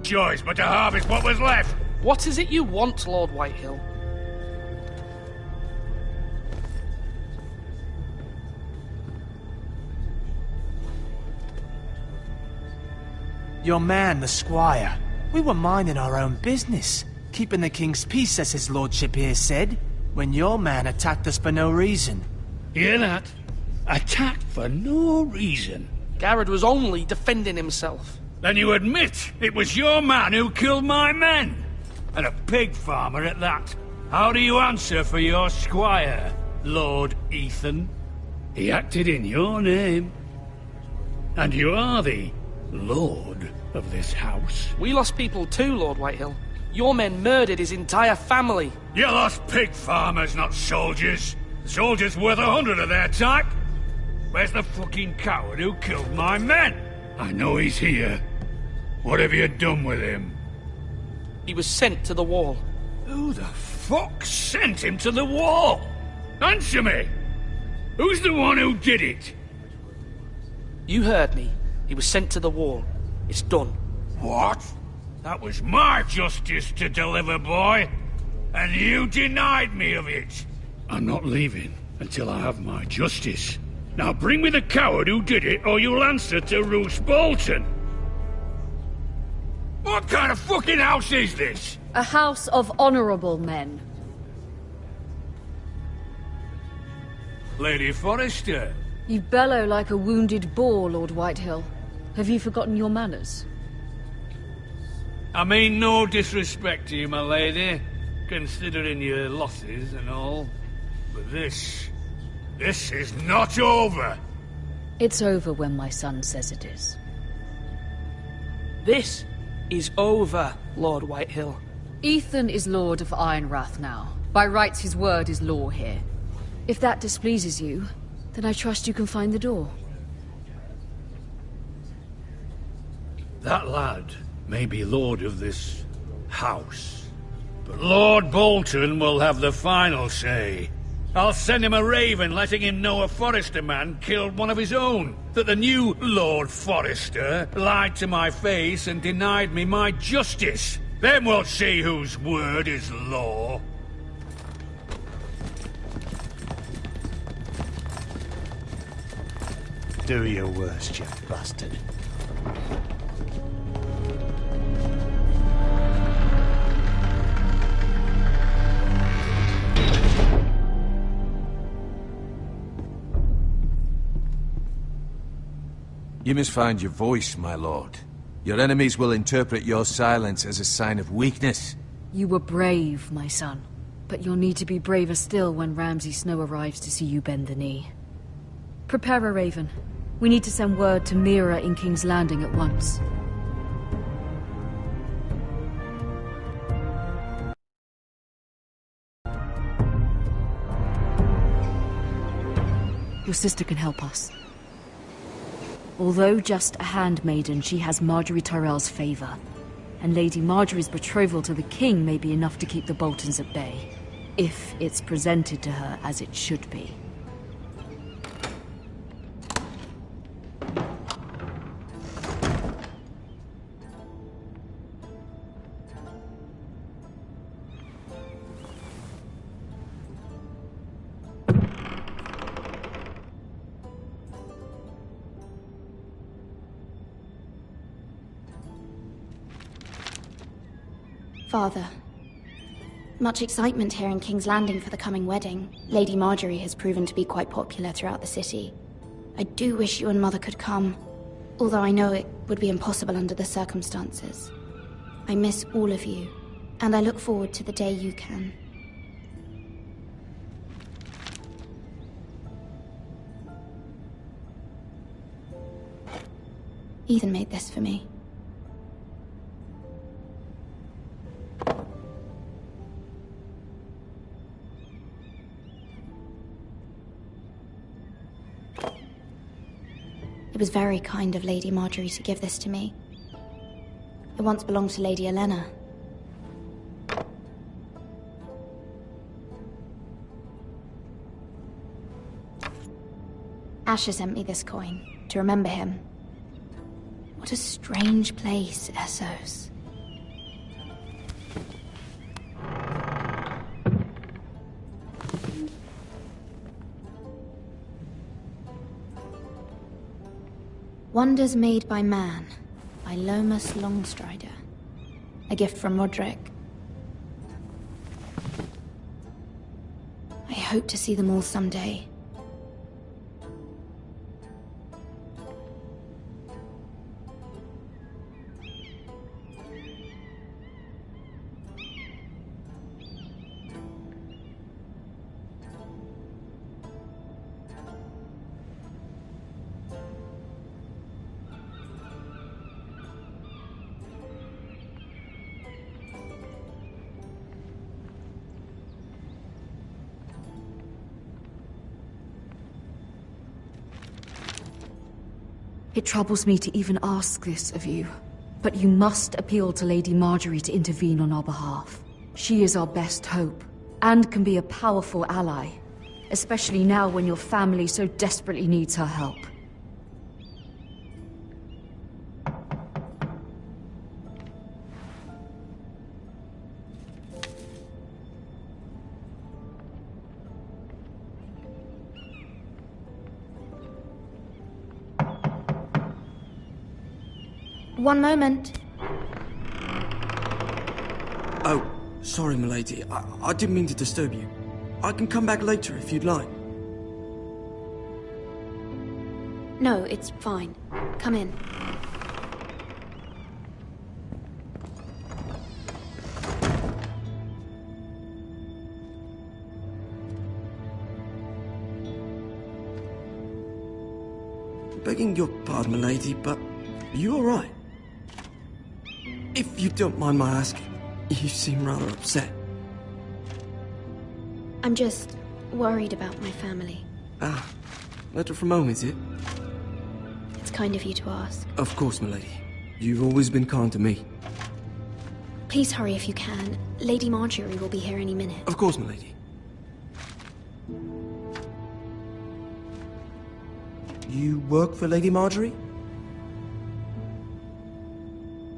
choice but to harvest what was left. What is it you want, Lord Whitehill? Your man, the squire. We were minding our own business, keeping the king's peace, as his lordship here said, when your man attacked us for no reason. Hear that? Attacked for no reason. Garrett was only defending himself. Then you admit it was your man who killed my men? And a pig farmer at that. How do you answer for your squire, Lord Ethan? He acted in your name. And you are the lord of this house. We lost people too, Lord Whitehill. Your men murdered his entire family. You lost pig farmers, not soldiers. The soldiers worth 100 of their type. Where's the fucking coward who killed my men? I know he's here. What have you done with him? He was sent to the wall. Who the fuck sent him to the wall? Answer me! Who's the one who did it? You heard me. He was sent to the wall. It's done. What? That was my justice to deliver, boy. And you denied me of it. I'm not leaving until I have my justice. Now bring me the coward who did it, or you'll answer to Roose Bolton. What kind of fucking house is this? A house of honorable men. Lady Forrester. You bellow like a wounded boar, Lord Whitehill. Have you forgotten your manners? I mean no disrespect to you, my lady, considering your losses and all. But this is not over. It's over when my son says it is. This is over, Lord Whitehill. Ethan is Lord of Ironrath now. By rights, his word is law here. If that displeases you, then I trust you can find the door. That lad may be lord of this house, but Lord Bolton will have the final say. I'll send him a raven letting him know a Forrester man killed one of his own. That the new Lord Forrester lied to my face and denied me my justice. Then we'll see whose word is law. Do your worst, you bastard. You must find your voice, my lord. Your enemies will interpret your silence as a sign of weakness. You were brave, my son. But you'll need to be braver still when Ramsay Snow arrives to see you bend the knee. Prepare a raven. We need to send word to Mira in King's Landing at once. Your sister can help us. Although just a handmaiden, she has Marjorie Tyrell's favor. And Lady Marjorie's betrothal to the king may be enough to keep the Boltons at bay. If it's presented to her as it should be. Father. Much excitement here in King's Landing for the coming wedding. Lady Marjorie has proven to be quite popular throughout the city. I do wish you and Mother could come, although I know it would be impossible under the circumstances. I miss all of you, and I look forward to the day you can. Ethan made this for me. It was very kind of Lady Marjorie to give this to me. It once belonged to Lady Elena. Asher sent me this coin to remember him. What a strange place, Essos. Wonders Made by Man, by Lomas Longstrider. A gift from Roderick. I hope to see them all someday. It troubles me to even ask this of you, but you must appeal to Lady Marjorie to intervene on our behalf. She is our best hope, and can be a powerful ally, especially now when your family so desperately needs her help. One moment. Oh, sorry, milady. I didn't mean to disturb you. I can come back later if you'd like. No, it's fine. Come in. Begging your pardon, milady, but are you alright? If you don't mind my asking, you seem rather upset. I'm just worried about my family. Ah, letter from home, is it? It's kind of you to ask. Of course, milady. You've always been kind to me. Please hurry if you can. Lady Marjorie will be here any minute. Of course, milady. You work for Lady Marjorie?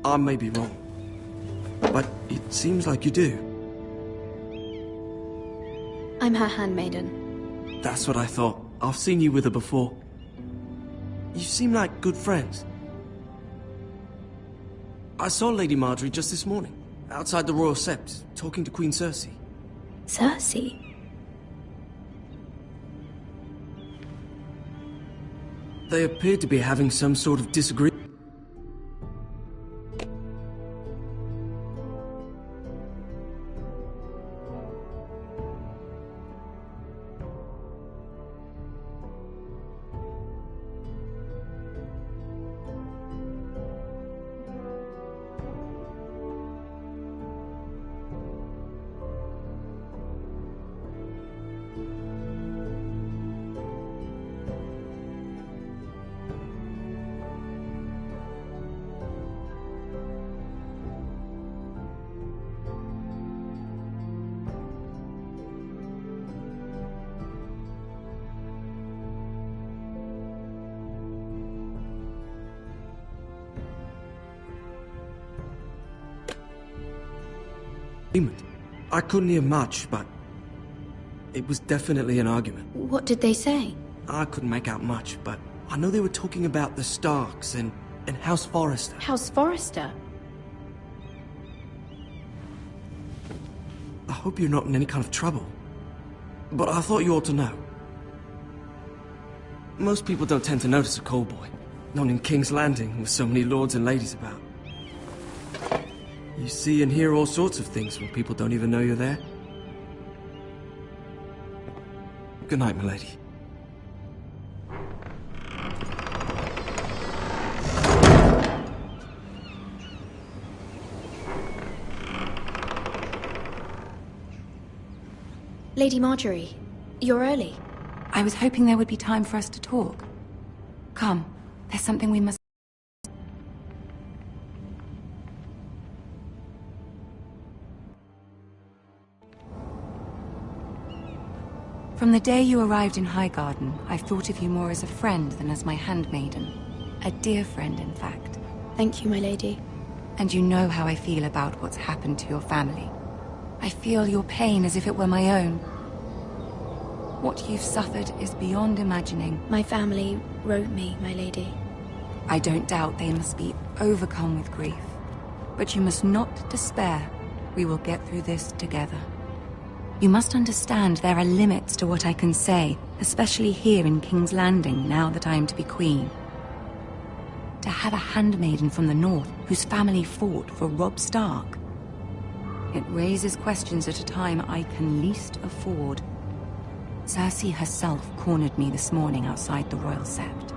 I may be wrong, but it seems like you do. I'm her handmaiden. That's what I thought. I've seen you with her before. You seem like good friends. I saw Lady Marjorie just this morning, outside the Royal Sept, talking to Queen Cersei. Cersei? They appeared to be having some sort of disagreement. I couldn't hear much, but it was definitely an argument. What did they say? I couldn't make out much, but I know they were talking about the Starks and House Forrester. House Forrester? I hope you're not in any kind of trouble, but I thought you ought to know. Most people don't tend to notice a call boy, not in King's Landing with so many lords and ladies about. You see and hear all sorts of things when people don't even know you're there. Good night, milady. Lady Marjorie, you're early. I was hoping there would be time for us to talk. Come, there's something we must... From the day you arrived in Highgarden, I've thought of you more as a friend than as my handmaiden. A dear friend, in fact. Thank you, my lady. And you know how I feel about what's happened to your family. I feel your pain as if it were my own. What you've suffered is beyond imagining. My family wrote me, my lady. I don't doubt they must be overcome with grief. But you must not despair. We will get through this together. You must understand there are limits to what I can say, especially here in King's Landing, now that I am to be queen. To have a handmaiden from the north whose family fought for Robb Stark. It raises questions at a time I can least afford. Cersei herself cornered me this morning outside the Royal Sept.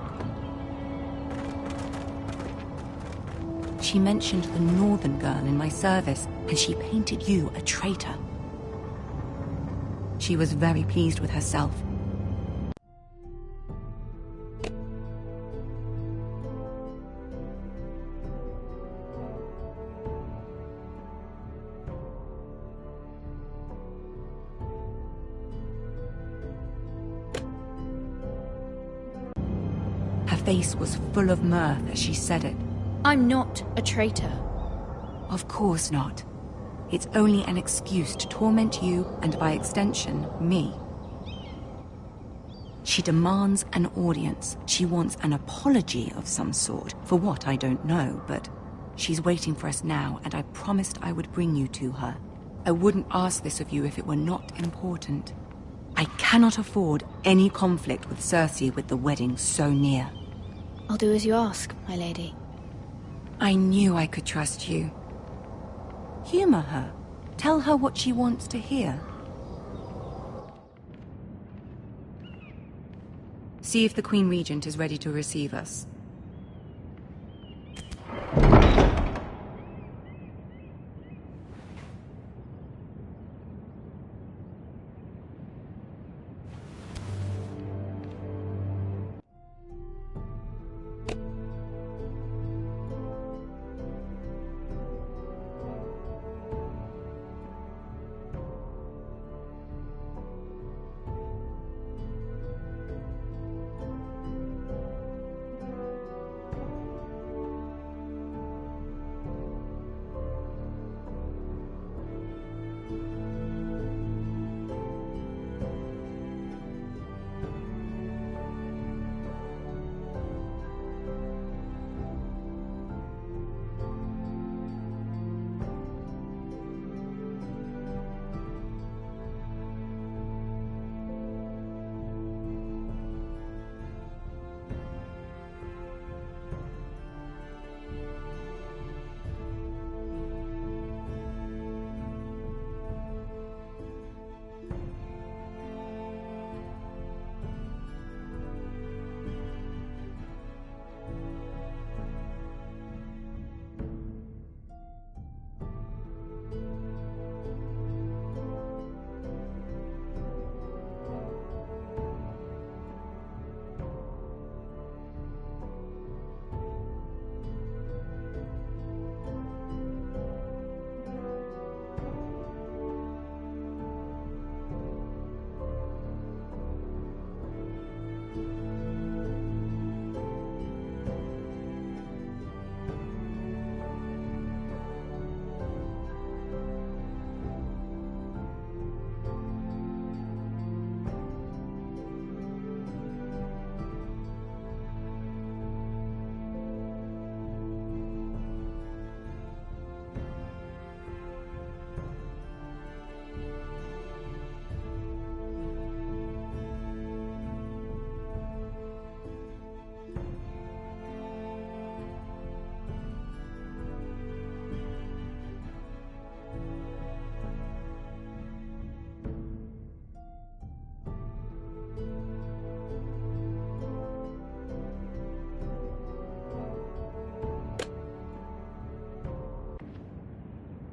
She mentioned the northern girl in my service, and she painted you a traitor. She was very pleased with herself. Her face was full of mirth as she said it. I'm not a traitor. Of course not. It's only an excuse to torment you, and by extension, me. She demands an audience. She wants an apology of some sort, for what I don't know, but she's waiting for us now, and I promised I would bring you to her. I wouldn't ask this of you if it were not important. I cannot afford any conflict with Cersei with the wedding so near. I'll do as you ask, my lady. I knew I could trust you. Humor her. Tell her what she wants to hear. See if the Queen Regent is ready to receive us.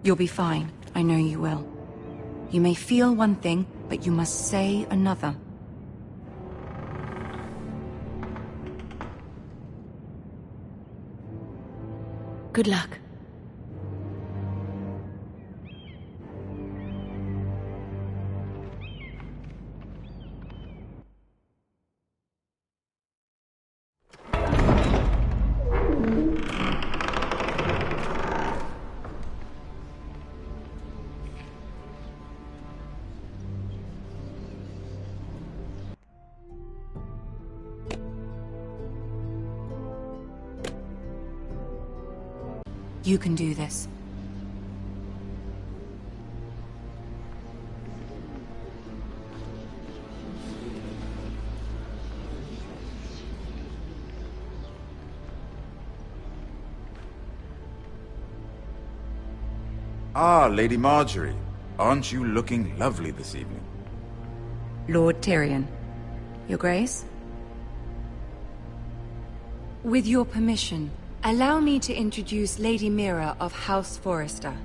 You'll be fine. I know you will. You may feel one thing, but you must say another. Good luck. You can do this. Ah, Lady Marjorie. Aren't you looking lovely this evening? Lord Tyrion. Your Grace? With your permission, allow me to introduce Lady Mira of House Forrester.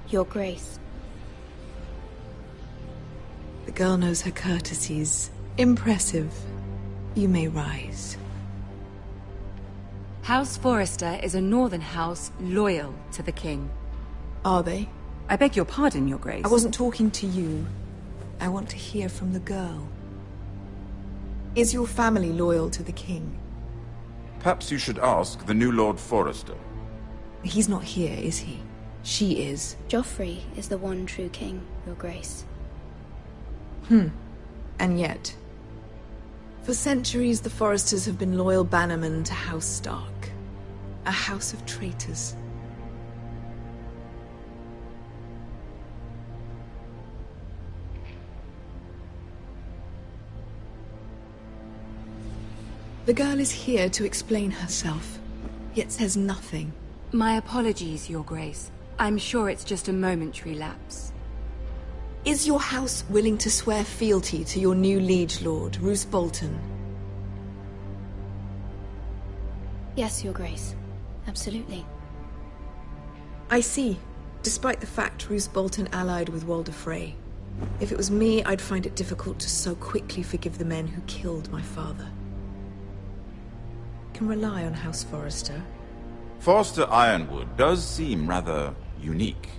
Your Grace. The girl knows her courtesies. Impressive. You may rise. House Forrester is a northern house loyal to the king. Are they? I beg your pardon, Your Grace. I wasn't talking to you. I want to hear from the girl. Is your family loyal to the king? Perhaps you should ask the new Lord Forrester. He's not here, is he? She is. Joffrey is the one true king, Your Grace. And yet... For centuries, the Forresters have been loyal bannermen to House Stark. A house of traitors. The girl is here to explain herself, yet says nothing. My apologies, Your Grace. I'm sure it's just a momentary lapse. Is your house willing to swear fealty to your new liege lord, Roose Bolton? Yes, Your Grace. Absolutely. I see. Despite the fact Roose Bolton allied with Walder Frey. If it was me, I'd find it difficult to so quickly forgive the men who killed my father. Can rely on House Forrester. Forster Ironwood does seem rather unique.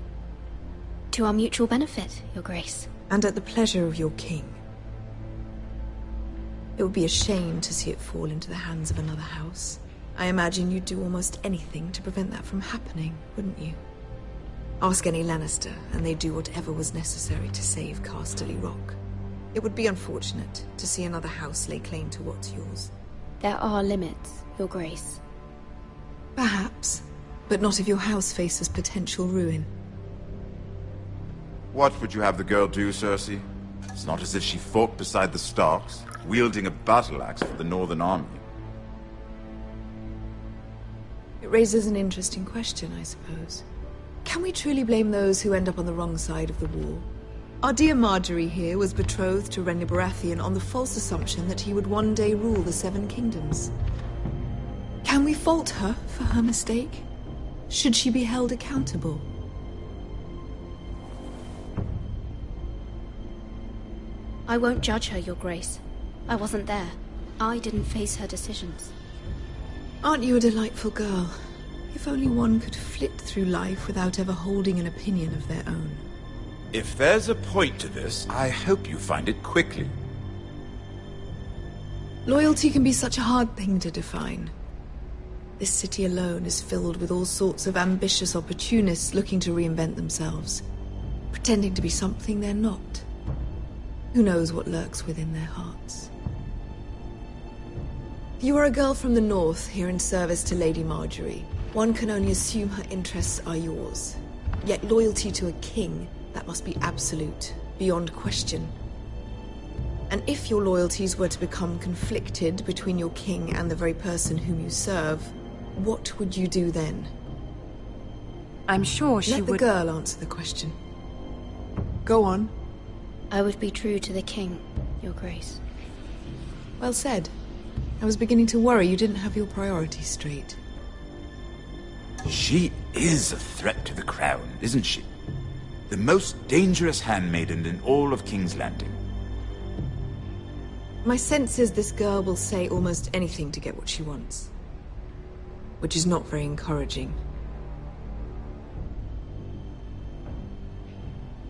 To our mutual benefit, Your Grace. And at the pleasure of your king. It would be a shame to see it fall into the hands of another house. I imagine you'd do almost anything to prevent that from happening, wouldn't you? Ask any Lannister, and they'd do whatever was necessary to save Casterly Rock. It would be unfortunate to see another house lay claim to what's yours. There are limits, Your Grace. Perhaps, but not if your house faces potential ruin. What would you have the girl do, Cersei? It's not as if she fought beside the Starks, wielding a battle axe for the Northern Army. It raises an interesting question, I suppose. Can we truly blame those who end up on the wrong side of the war? Our dear Marjorie here was betrothed to Renly Baratheon on the false assumption that he would one day rule the Seven Kingdoms. Can we fault her for her mistake? Should she be held accountable? I won't judge her, Your Grace. I wasn't there. I didn't face her decisions. Aren't you a delightful girl? If only one could flit through life without ever holding an opinion of their own. If there's a point to this, I hope you find it quickly. Loyalty can be such a hard thing to define. This city alone is filled with all sorts of ambitious opportunists looking to reinvent themselves, pretending to be something they're not. Who knows what lurks within their hearts? You are a girl from the north, here in service to Lady Marjorie. One can only assume her interests are yours. Yet loyalty to a king, that must be absolute, beyond question. And if your loyalties were to become conflicted between your king and the very person whom you serve, what would you do then? I'm sure she would... Let the girl answer the question. Go on. I would be true to the king, Your Grace. Well said. I was beginning to worry you didn't have your priorities straight. She is a threat to the crown, isn't she? The most dangerous handmaiden in all of King's Landing. My sense is this girl will say almost anything to get what she wants. Which is not very encouraging.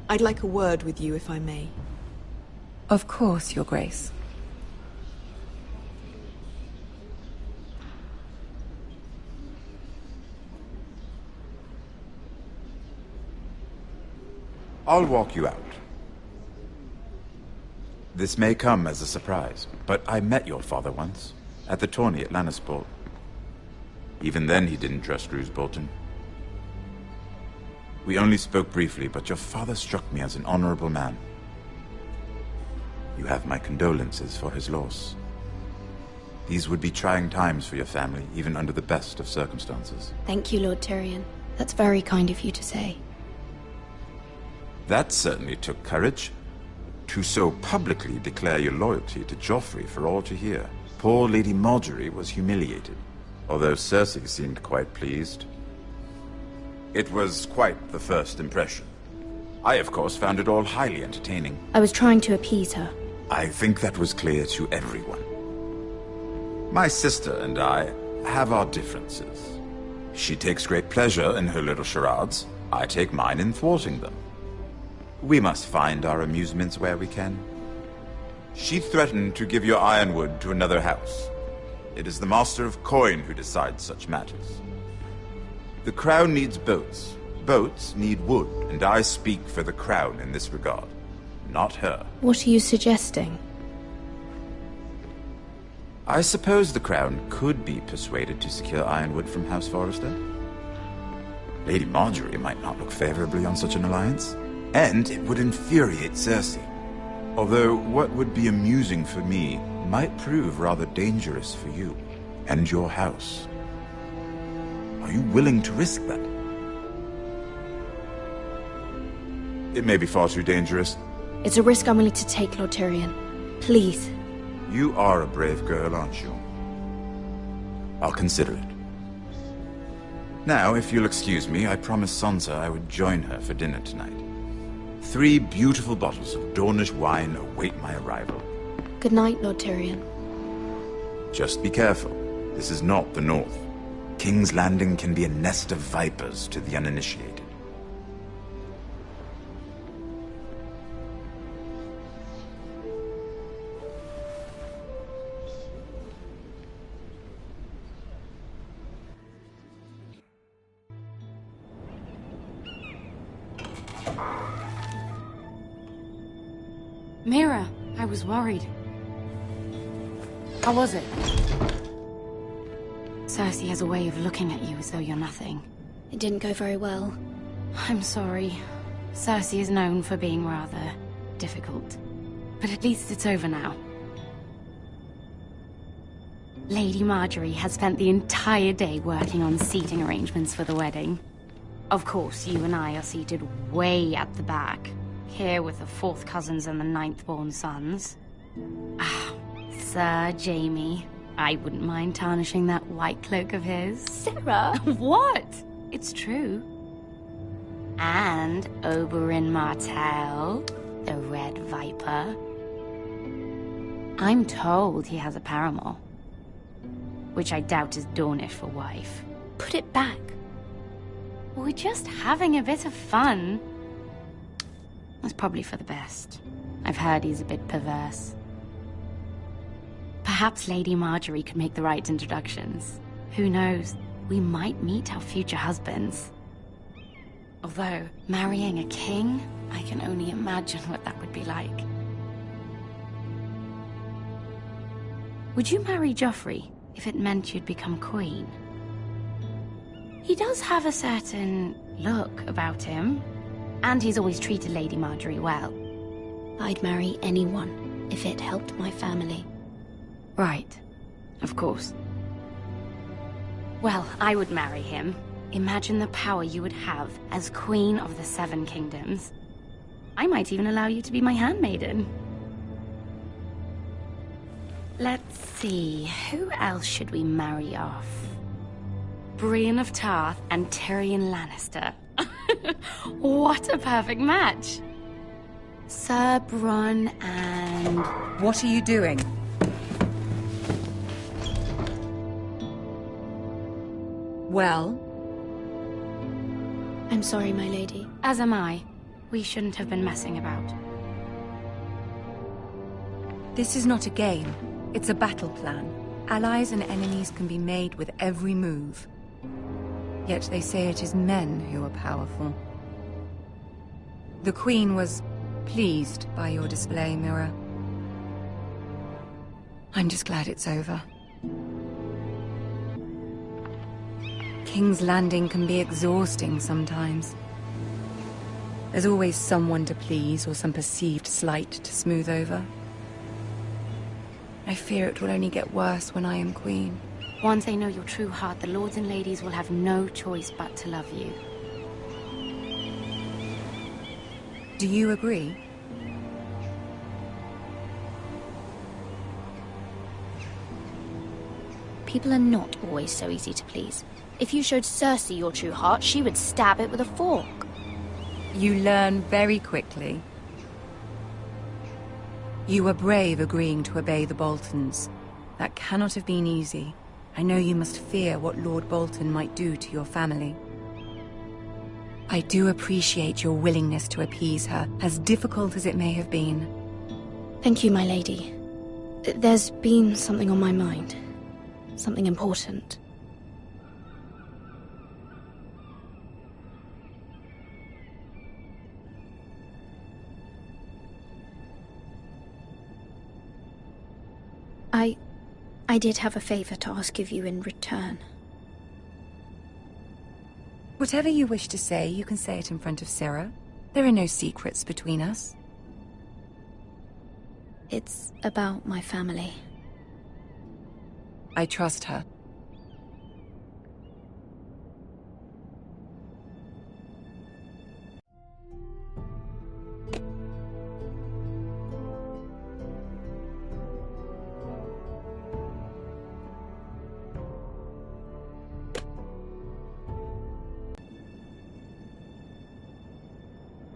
I'd like a word with you, if I may. Of course, Your Grace. I'll walk you out. This may come as a surprise, but I met your father once, at the tourney at Lannisport. Even then he didn't trust Roose Bolton. We only spoke briefly, but your father struck me as an honorable man. You have my condolences for his loss. These would be trying times for your family, even under the best of circumstances. Thank you, Lord Tyrion. That's very kind of you to say. That certainly took courage. To so publicly declare your loyalty to Joffrey for all to hear. Poor Lady Margaery was humiliated, although Cersei seemed quite pleased. It was quite the first impression. I, of course, found it all highly entertaining. I was trying to appease her. I think that was clear to everyone. My sister and I have our differences. She takes great pleasure in her little charades. I take mine in thwarting them. We must find our amusements where we can. She threatened to give your ironwood to another house. It is the Master of Coin who decides such matters. The Crown needs boats. Boats need wood, and I speak for the Crown in this regard, not her. What are you suggesting? I suppose the Crown could be persuaded to secure ironwood from House Forrester. Lady Margaery might not look favorably on such an alliance, and it would infuriate Cersei. Although what would be amusing for me might prove rather dangerous for you and your house. Are you willing to risk that? It may be far too dangerous. It's a risk I'm willing to take, Lord Tyrion. Please. You are a brave girl, aren't you? I'll consider it. Now, if you'll excuse me, I promised Sansa I would join her for dinner tonight. 3 beautiful bottles of Dornish wine await my arrival. Good night, Lord Tyrion. Just be careful. This is not the North. King's Landing can be a nest of vipers to the uninitiated. Mira, I was worried. How was it? Cersei has a way of looking at you as though you're nothing. It didn't go very well. I'm sorry. Cersei is known for being rather difficult. But at least it's over now. Lady Margaery has spent the entire day working on seating arrangements for the wedding. Of course, you and I are seated way at the back. Here with the 4th cousins and the 9th-born sons. Ah, Sir Jaime. I wouldn't mind tarnishing that white cloak of his. Sarah! What? It's true. And Oberyn Martell, the Red Viper. I'm told he has a paramour. Which I doubt is Dornish for wife. Put it back. We're just having a bit of fun. That's probably for the best. I've heard he's a bit perverse. Perhaps Lady Margaery could make the right introductions. Who knows? We might meet our future husbands. Although, marrying a king, I can only imagine what that would be like. Would you marry Joffrey if it meant you'd become queen? He does have a certain look about him. And he's always treated Lady Margaery well. I'd marry anyone if it helped my family. Right. Of course. Well, I would marry him. Imagine the power you would have as Queen of the 7 Kingdoms. I might even allow you to be my handmaiden. Let's see, who else should we marry off? Brienne of Tarth and Tyrion Lannister. What a perfect match! Sir Bronn and... What are you doing? Well? I'm sorry, my lady. As am I. We shouldn't have been messing about. This is not a game. It's a battle plan. Allies and enemies can be made with every move. Yet they say it is men who are powerful. The Queen was pleased by your display, Mira. I'm just glad it's over. King's Landing can be exhausting sometimes. There's always someone to please or some perceived slight to smooth over. I fear it will only get worse when I am queen. Once they know your true heart, the lords and ladies will have no choice but to love you. Do you agree? People are not always so easy to please. If you showed Cersei your true heart, she would stab it with a fork. You learn very quickly. You were brave agreeing to obey the Boltons. That cannot have been easy. I know you must fear what Lord Bolton might do to your family. I do appreciate your willingness to appease her, as difficult as it may have been. Thank you, my lady. There's been something on my mind. Something important. I did have a favor to ask of you in return. Whatever you wish to say, you can say it in front of Sarah. There are no secrets between us. It's about my family. I trust her.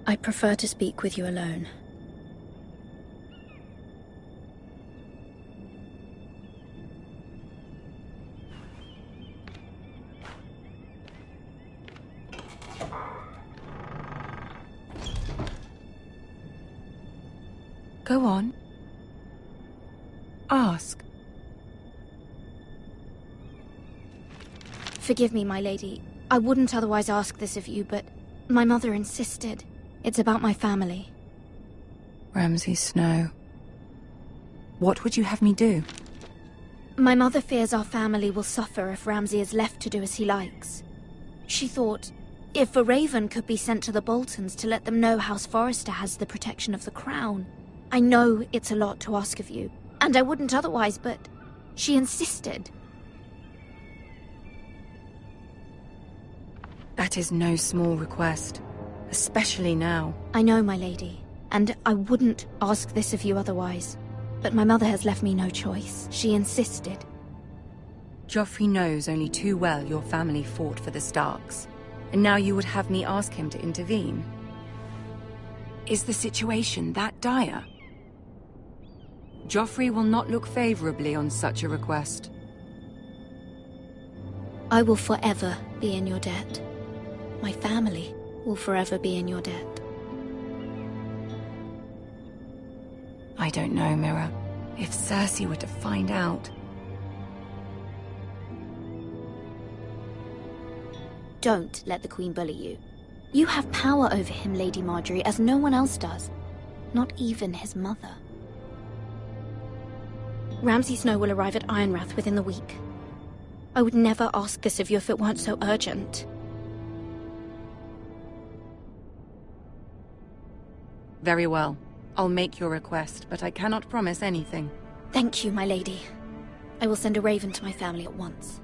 I prefer to speak with you alone. Go on. Ask. Forgive me, my lady. I wouldn't otherwise ask this of you, but my mother insisted. It's about my family. Ramsay Snow. What would you have me do? My mother fears our family will suffer if Ramsay is left to do as he likes. She thought, if a raven could be sent to the Boltons to let them know House Forrester has the protection of the crown. I know it's a lot to ask of you, and I wouldn't otherwise, but she insisted. That is no small request, especially now. I know, my lady, and I wouldn't ask this of you otherwise. But my mother has left me no choice. She insisted. Joffrey knows only too well your family fought for the Starks, and now you would have me ask him to intervene. Is the situation that dire? Joffrey will not look favorably on such a request. I will forever be in your debt. My family will forever be in your debt. I don't know, Mira. If Cersei were to find out... Don't let the Queen bully you. You have power over him, Lady Marjorie, as no one else does. Not even his mother. Ramsay Snow will arrive at Ironrath within the week. I would never ask this of you if it weren't so urgent. Very well. I'll make your request, but I cannot promise anything. Thank you, my lady. I will send a raven to my family at once.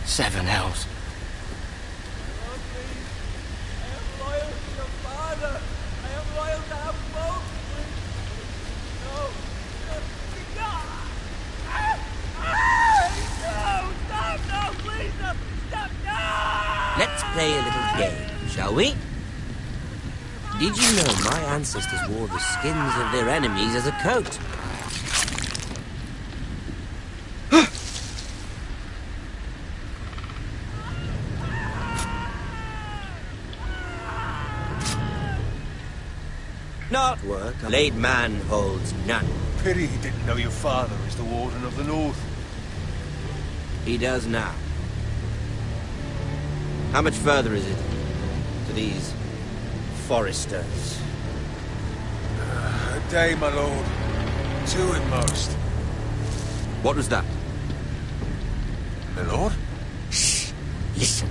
Seven hells. Let's play a little game, shall we? Did you know my ancestors wore the skins of their enemies as a coat? Not work. A laid man holds none. Pity he didn't know your father is the Warden of the North. He does now. How much further is it to these foresters? A day, my lord. 2 at most. What was that? My lord? Shh! Listen.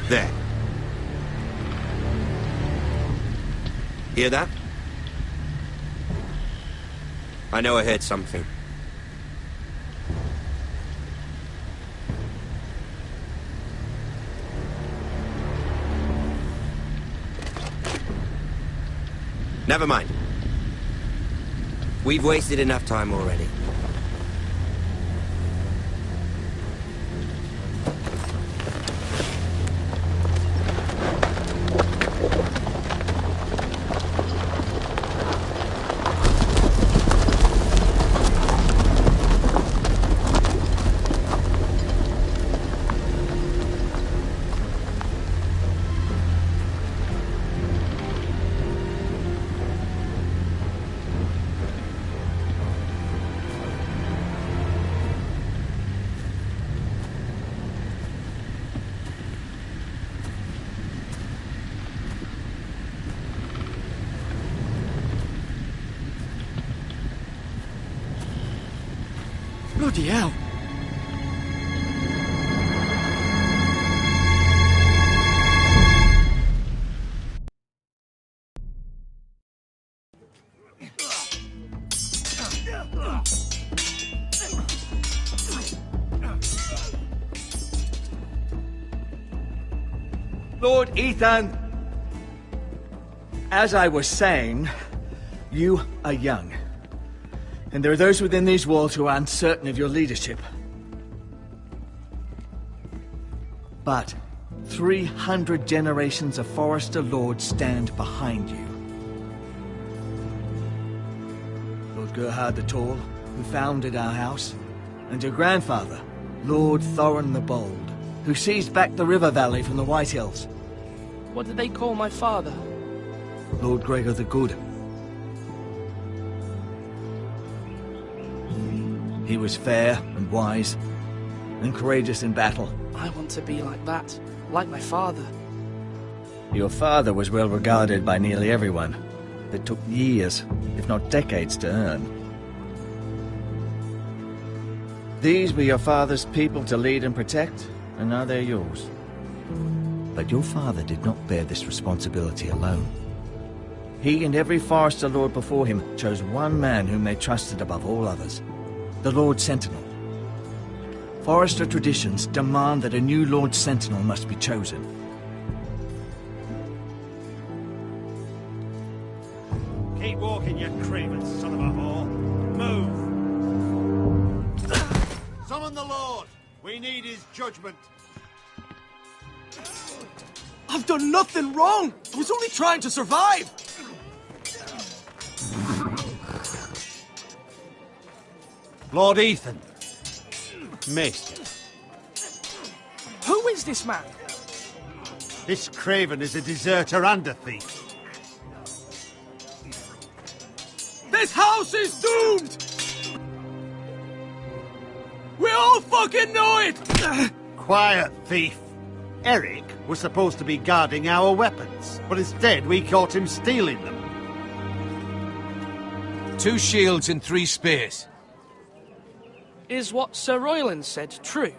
There. Hear that? I know I heard something. Never mind. We've wasted enough time already. Bloody hell. Lord Ethan, as I was saying, you are young. And there are those within these walls who are uncertain of your leadership. But 300 generations of Forester Lords stand behind you. Lord Gerhard the Tall, who founded our house, and your grandfather, Lord Thorin the Bold, who seized back the river valley from the White Hills. What did they call my father? Lord Gregor the Good. He was fair and wise, and courageous in battle. I want to be like that, like my father. Your father was well regarded by nearly everyone. It took years, if not decades, to earn. These were your father's people to lead and protect, and now they're yours. But your father did not bear this responsibility alone. He and every Forester Lord before him chose one man whom they trusted above all others. The Lord Sentinel. Forester traditions demand that a new Lord Sentinel must be chosen. Keep walking, you craven son of a whore. Move! Summon the Lord! We need his judgment. I've done nothing wrong! I was only trying to survive! Lord Ethan. Maester. Who is this man? This craven is a deserter and a thief. This house is doomed! We all fucking know it! Quiet, thief. Eric was supposed to be guarding our weapons, but instead we caught him stealing them. 2 shields and 3 spears. Is what Sir Royland said true?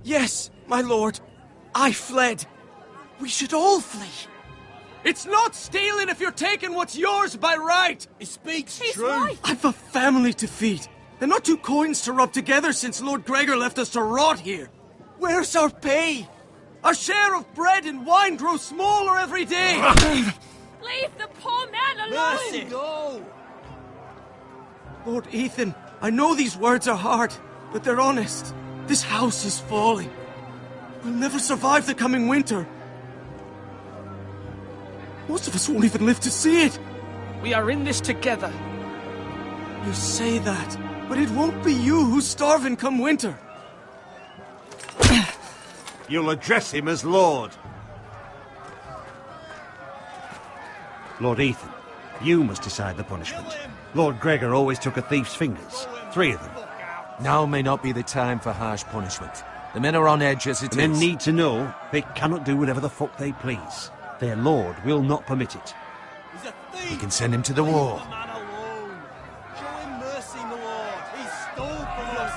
Yes, my lord. I fled. We should all flee. It's not stealing if you're taking what's yours by right. He speaks true. Right. I've a family to feed. And not 2 coins to rub together since Lord Gregor left us to rot here. Where's our pay? Our share of bread and wine grows smaller every day. Leave the poor man alone! Mercy. No! Lord Ethan, I know these words are hard, but they're honest. This house is falling. We'll never survive the coming winter. Most of us won't even live to see it. We are in this together. You say that, but it won't be you who's starving come winter. You'll address him as Lord. Lord Ethan, you must decide the punishment. Lord Gregor always took a thief's fingers. 3 of them. Now may not be the time for harsh punishment. The men are on edge as it is. The men need to know they cannot do whatever the fuck they please. Their lord will not permit it. He's a thief! We can send him to the war. Leave the man alone. Show him mercy, my lord. He stole from us.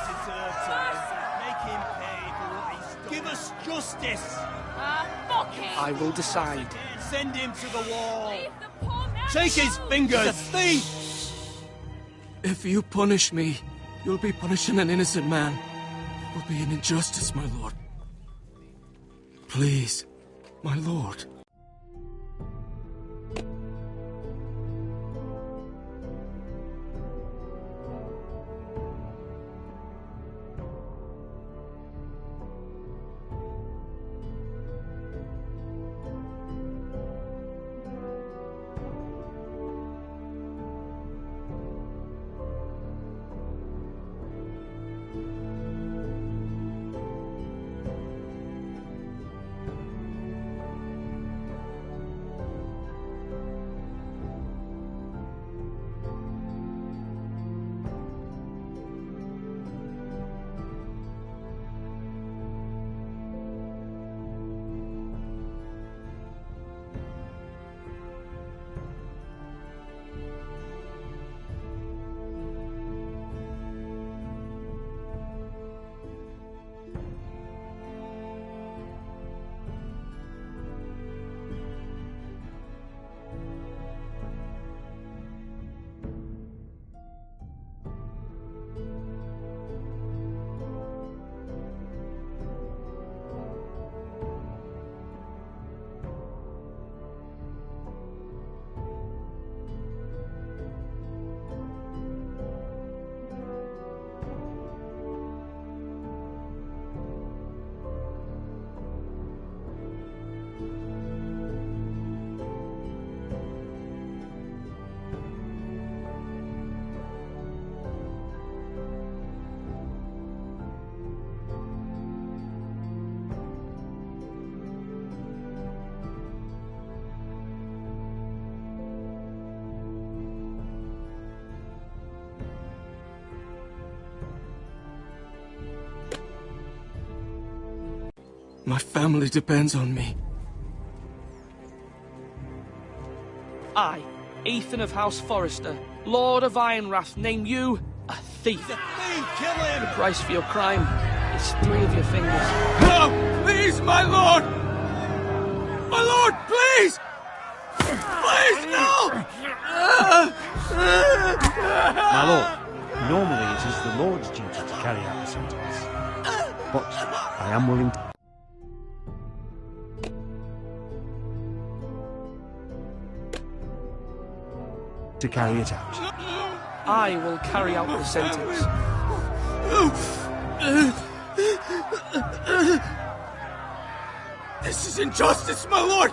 Make him pay for what he stole. Give us justice. Fuck him! I will decide. Send him to the wall. Leave the poor man Take his alone. fingers. He's a thief! If you punish me, you'll be punishing an innocent man. It will be an injustice, my lord. Please, my lord. My family depends on me. I, Ethan of House Forrester, Lord of Ironrath, name you a thief. He's a thief! Kill him! The price for your crime is 3 of your fingers. No! Please, my lord! My lord, please! Please, no! My lord, normally it is the Lord's duty to carry out the sentence. But I am willing to carry it out. I will carry out the sentence. This is injustice, my lord!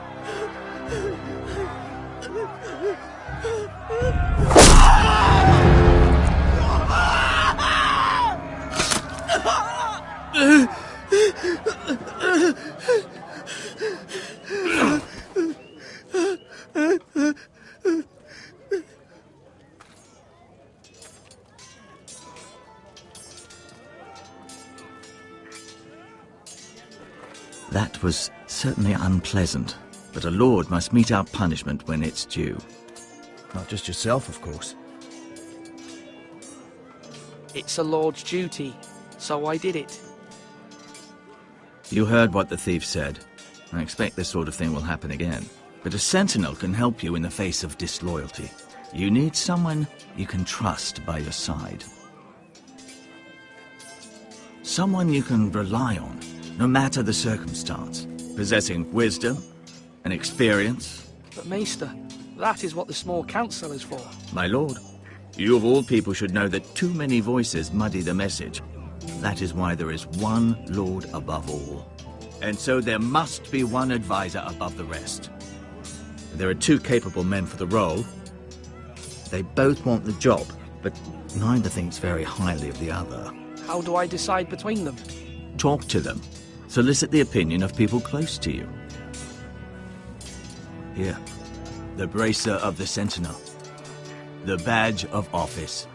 That was certainly unpleasant, but a lord must mete out punishment when it's due. Not just yourself, of course. It's a lord's duty, so I did it. You heard what the thief said. I expect this sort of thing will happen again. But a sentinel can help you in the face of disloyalty. You need someone you can trust by your side. Someone you can rely on, no matter the circumstance, possessing wisdom and experience. But Maester, that is what the small council is for. My lord, you of all people should know that too many voices muddy the message. That is why there is one Lord above all. And so there must be one advisor above the rest. There are two capable men for the role. They both want the job, but neither thinks very highly of the other. How do I decide between them? Talk to them. Solicit the opinion of people close to you. Here, the bracer of the Sentinel. The badge of office.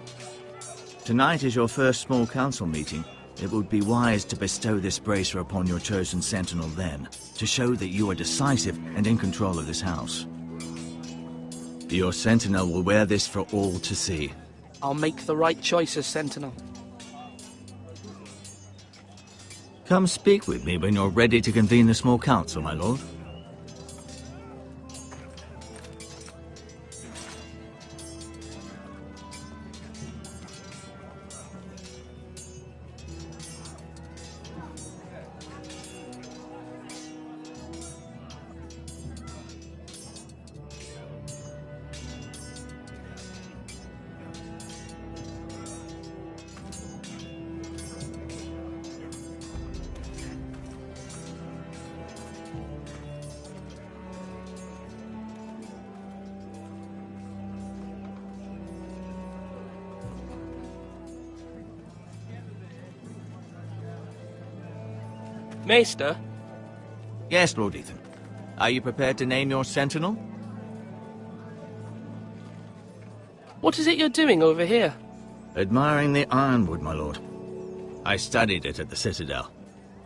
Tonight is your first small council meeting. It would be wise to bestow this bracer upon your chosen Sentinel then, to show that you are decisive and in control of this house. Your Sentinel will wear this for all to see. I'll make the right choice as Sentinel. Come speak with me when you're ready to convene the small council, my lord. Maester? Yes, Lord Ethan. Are you prepared to name your Sentinel? What is it you're doing over here? Admiring the ironwood, my lord. I studied it at the Citadel.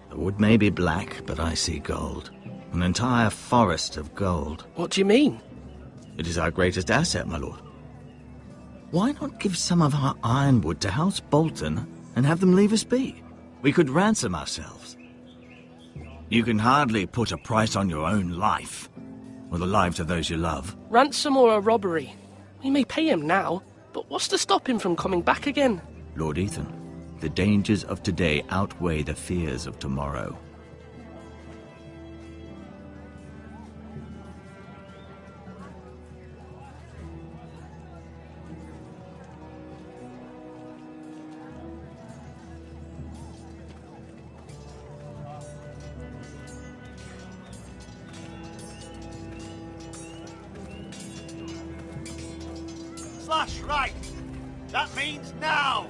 The wood may be black, but I see gold. An entire forest of gold. What do you mean? It is our greatest asset, my lord. Why not give some of our ironwood to House Bolton and have them leave us be? We could ransom ourselves. You can hardly put a price on your own life, or the lives of those you love. Ransom or a robbery? We may pay him now, but what's to stop him from coming back again? Lord Ethan, the dangers of today outweigh the fears of tomorrow. Slash right! That means now!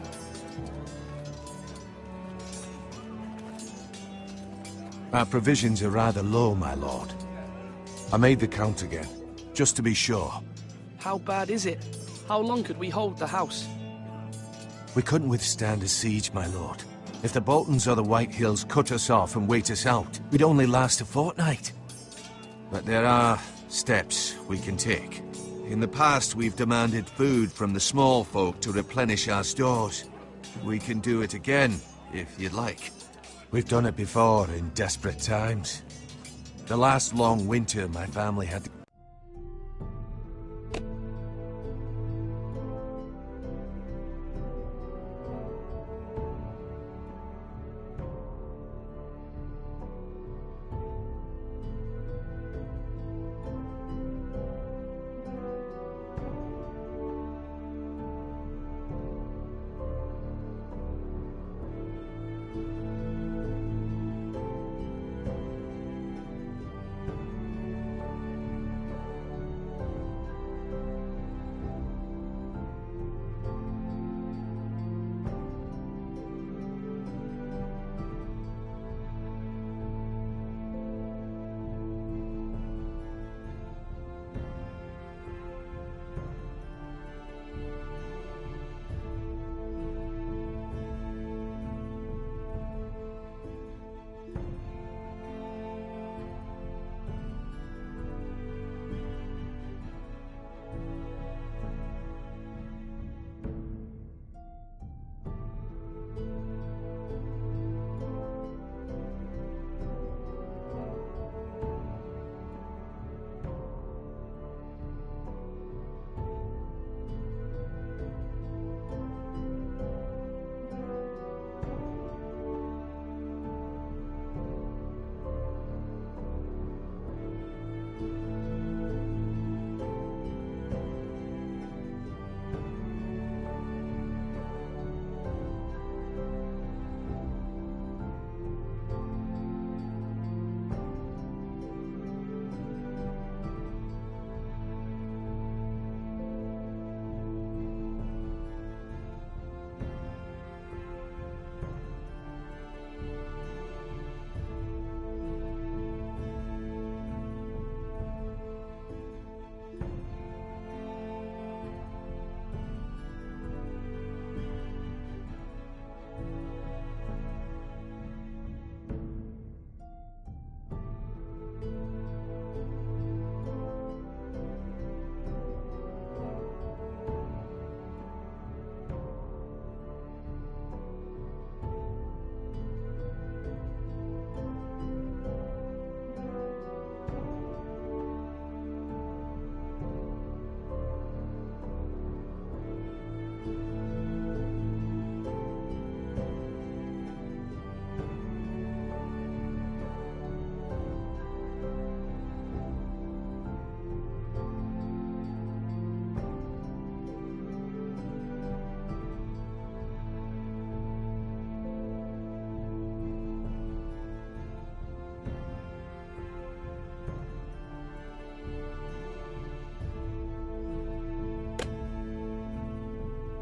Our provisions are rather low, my lord. I made the count again, just to be sure. How bad is it? How long could we hold the house? We couldn't withstand a siege, my lord. If the Boltons or the White Hills cut us off and wait us out, we'd only last a fortnight. But there are steps we can take. In the past, we've demanded food from the small folk to replenish our stores. We can do it again, if you'd like. We've done it before in desperate times. The last long winter, my family had to...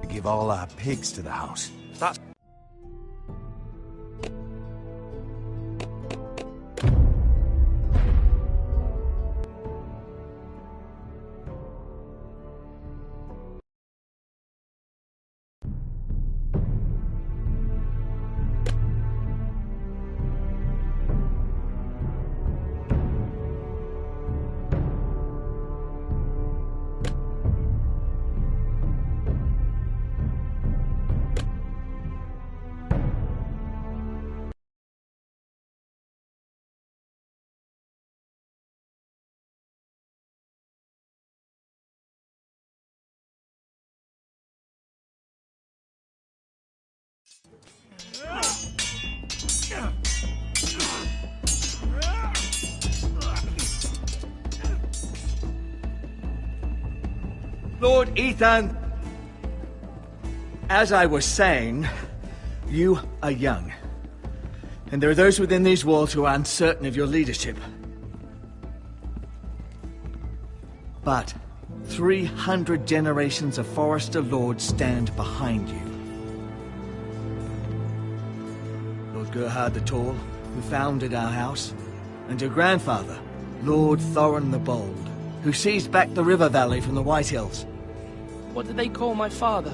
give all our pigs to the house. That's... Lord Ethan, as I was saying, you are young. And there are those within these walls who are uncertain of your leadership. But 300 generations of Forester lords stand behind you. Lord Gerhard the Tall, who founded our house, and your grandfather, Lord Thorin the Bold, who seized back the river valley from the White Hills. What did they call my father?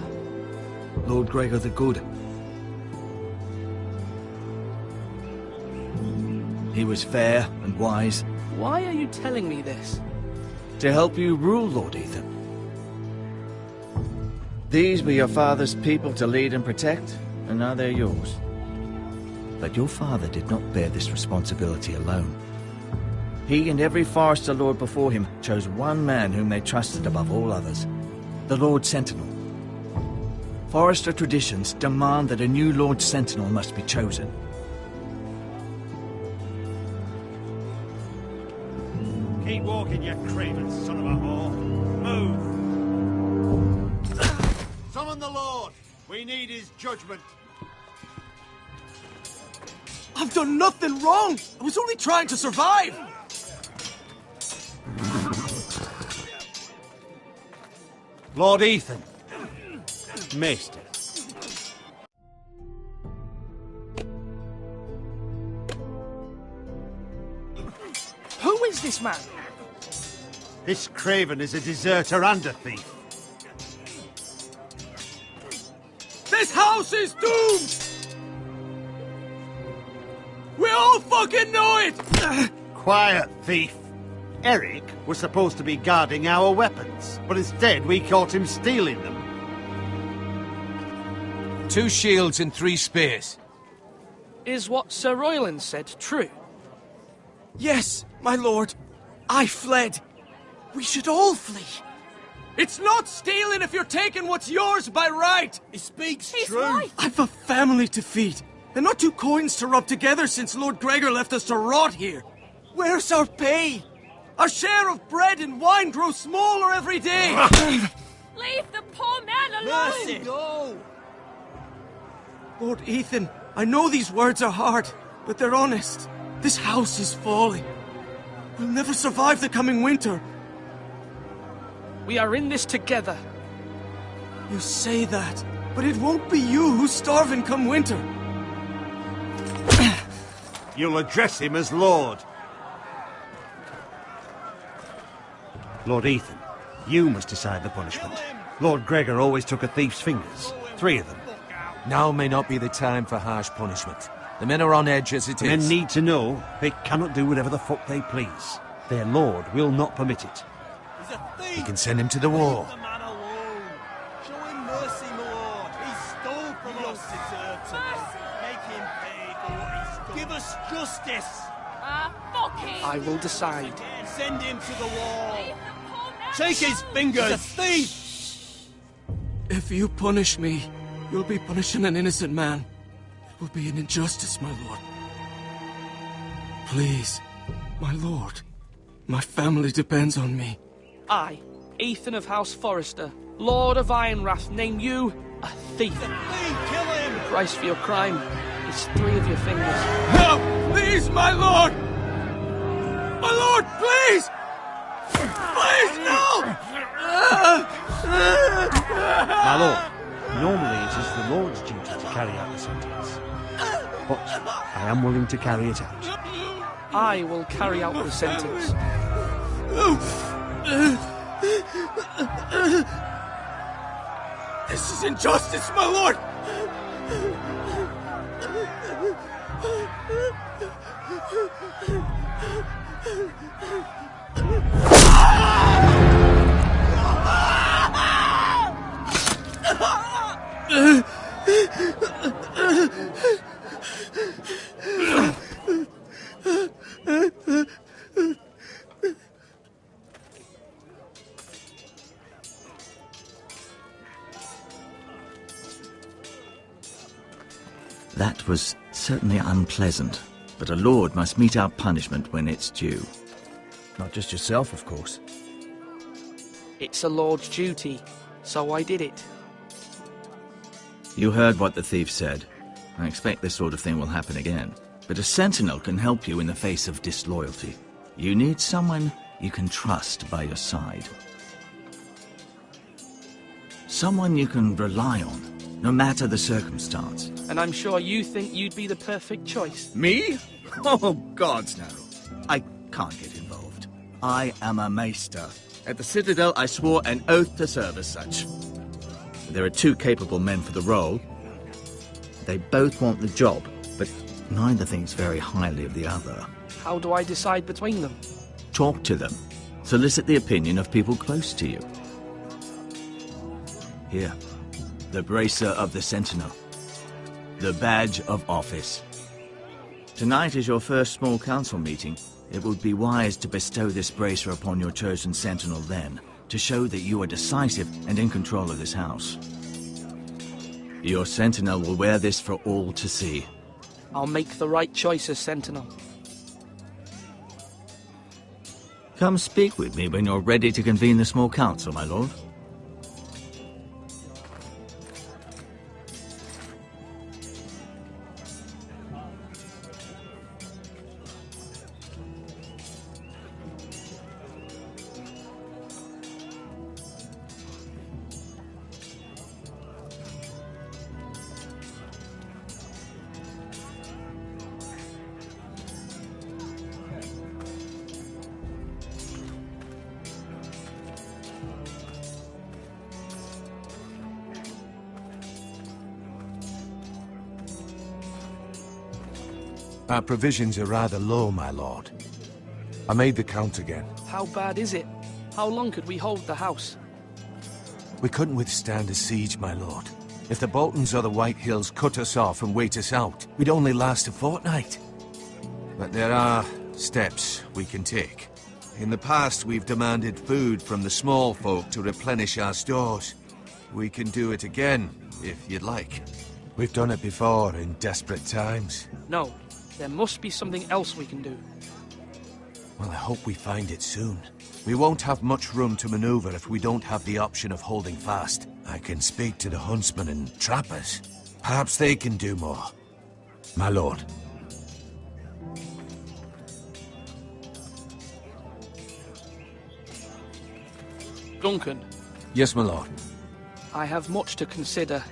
Lord Gregor the Good. He was fair and wise. Why are you telling me this? To help you rule, Lord Ethan. These were your father's people to lead and protect, and now they're yours. But your father did not bear this responsibility alone. He and every Forester lord before him chose one man whom they trusted above all others, the Lord Sentinel. Forester traditions demand that a new Lord Sentinel must be chosen. Keep walking, you craven son of a whore. Move! Summon the Lord! We need his judgment. I've done nothing wrong! I was only trying to survive! Lord Ethan. Maester. Who is this man? This craven is a deserter and a thief. This house is doomed! We all fucking know it! Quiet, thief. Eric was supposed to be guarding our weapons, but instead we caught him stealing them. 2 shields and 3 spears. Is what Sir Royland said true? Yes, my lord. I fled. We should all flee. It's not stealing if you're taking what's yours by right. He speaks He's true. right. I've a family to feed, and not 2 coins to rub together since Lord Gregor left us to rot here. Where's our pay? Our share of bread and wine grows smaller every day. Leave the poor man alone! Mercy, no! Lord Ethan, I know these words are hard, but they're honest. This house is falling. We'll never survive the coming winter. We are in this together. You say that, but it won't be you who's starving come winter. You'll address him as Lord. Lord Ethan, you must decide the punishment. Lord Gregor always took a thief's fingers. 3 of them. Now may not be the time for harsh punishment. The men are on edge as it is. Men need to know they cannot do whatever the fuck they please. Their lord will not permit it. He's a thief! We can send him to the war. Leave the man alone. Show him mercy, my lord. He stole from us. Deserve to live. Make him pay for what he's done. Give us justice. Fuck him! I will decide. Send him to the wall. Leave the poor man Take his alone. fingers. He's a thief. If you punish me, you'll be punishing an innocent man. It will be an injustice, my lord. Please, my lord. My family depends on me. I, Ethan of House Forester, Lord of Ironrath, name you a thief. Thief, kill him. The price for your crime is 3 of your fingers. Help! Please, my lord! My lord, please! Please, no! My lord, Normally it is the Lord's duty to carry out the sentence. But I am willing to carry it out. I will carry out the sentence. This is injustice, my lord! That was certainly unpleasant, but a lord must meet our punishment when it's due. Not just yourself, of course. It's a lord's duty, so I did it. You heard what the thief said. I expect this sort of thing will happen again. But a sentinel can help you in the face of disloyalty. You need someone you can trust by your side. Someone you can rely on, no matter the circumstance. And I'm sure you think you'd be the perfect choice. Me? Oh, gods no. I can't get involved. I am a maester. At the Citadel, I swore an oath to serve as such. There are two capable men for the role. They both want the job, but neither thinks very highly of the other. How do I decide between them? Talk to them. Solicit the opinion of people close to you. Here, the bracer of the Sentinel. The badge of office. Tonight is your first small council meeting. It would be wise to bestow this bracer upon your chosen sentinel then, to show that you are decisive and in control of this house. Your sentinel will wear this for all to see. I'll make the right choice as sentinel. Come speak with me when you're ready to convene the small council, my lord. Our provisions are rather low, my lord. I made the count again. How bad is it? How long could we hold the house? We couldn't withstand a siege, my lord. If the Boltons or the White Hills cut us off and wait us out, we'd only last a fortnight. But there are steps we can take. In the past, we've demanded food from the small folk to replenish our stores. We can do it again, if you'd like. We've done it before in desperate times. No, there must be something else we can do. Well, I hope we find it soon. We won't have much room to maneuver if we don't have the option of holding fast. I can speak to the huntsmen and trappers. Perhaps they can do more. My lord. Duncan. Yes, my lord. I have much to consider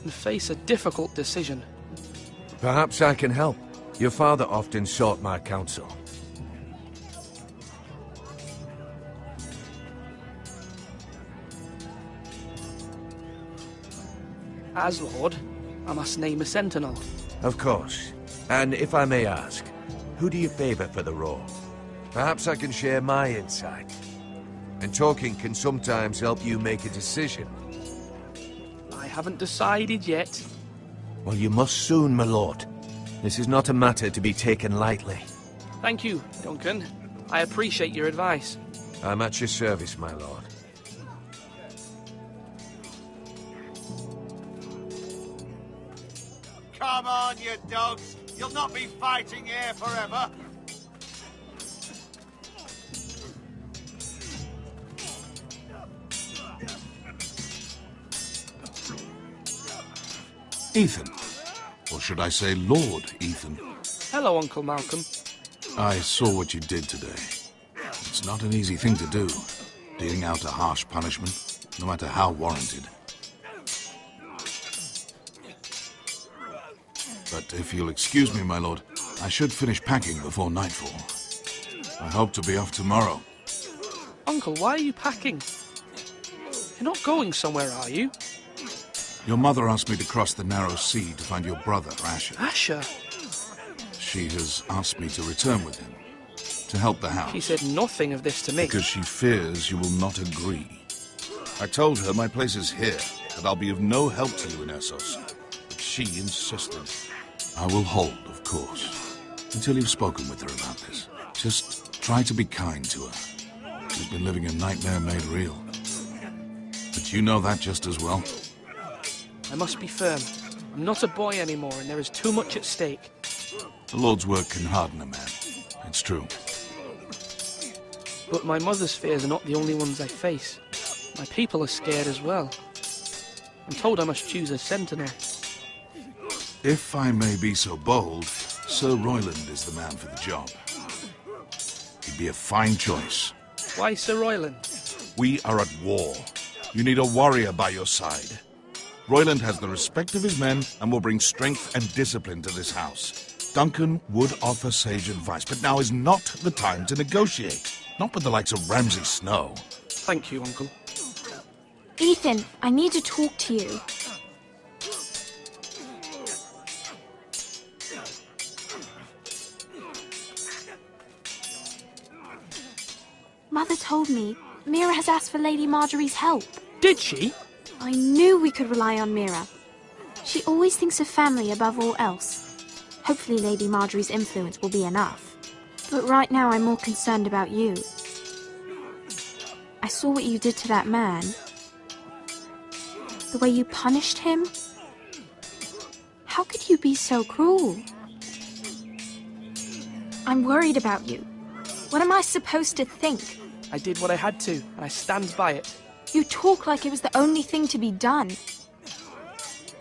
and face a difficult decision. Perhaps I can help. Your father often sought my counsel. As Lord, I must name a sentinel. Of course. And if I may ask, who do you favor for the role? Perhaps I can share my insight. And talking can sometimes help you make a decision. I haven't decided yet. Well, you must soon, my lord. This is not a matter to be taken lightly. Thank you, Duncan. I appreciate your advice. I'm at your service, my lord. Come on, you dogs! You'll not be fighting here forever! Ethan. Or should I say Lord Ethan? Hello, Uncle Malcolm. I saw what you did today. It's not an easy thing to do, dealing out a harsh punishment, no matter how warranted. But if you'll excuse me, my lord, I should finish packing before nightfall. I hope to be off tomorrow. Uncle, why are you packing? You're not going somewhere, are you? Your mother asked me to cross the narrow sea to find your brother, Asher. Asher? She has asked me to return with him, to help the house. She said nothing of this to me. Because she fears you will not agree. I told her my place is here, that I'll be of no help to you in Essos. But she insisted. I will hold, of course, until you've spoken with her about this. Just try to be kind to her. She's been living a nightmare made real. But you know that just as well. I must be firm. I'm not a boy anymore, and there is too much at stake. The Lord's work can harden a man. It's true. But my mother's fears are not the only ones I face. My people are scared as well. I'm told I must choose a sentinel. If I may be so bold, Sir Royland is the man for the job. He'd be a fine choice. Why Sir Royland? We are at war. You need a warrior by your side. Royland has the respect of his men and will bring strength and discipline to this house. Duncan would offer sage advice, but now is not the time to negotiate. Not with the likes of Ramsay Snow. Thank you, Uncle. Ethan, I need to talk to you. Mother told me Mira has asked for Lady Marjorie's help. Did she? I knew we could rely on Mira. She always thinks of family above all else. Hopefully Lady Marjorie's influence will be enough. But right now I'm more concerned about you. I saw what you did to that man. The way you punished him. How could you be so cruel? I'm worried about you. What am I supposed to think? I did what I had to, and I stand by it. You talk like it was the only thing to be done.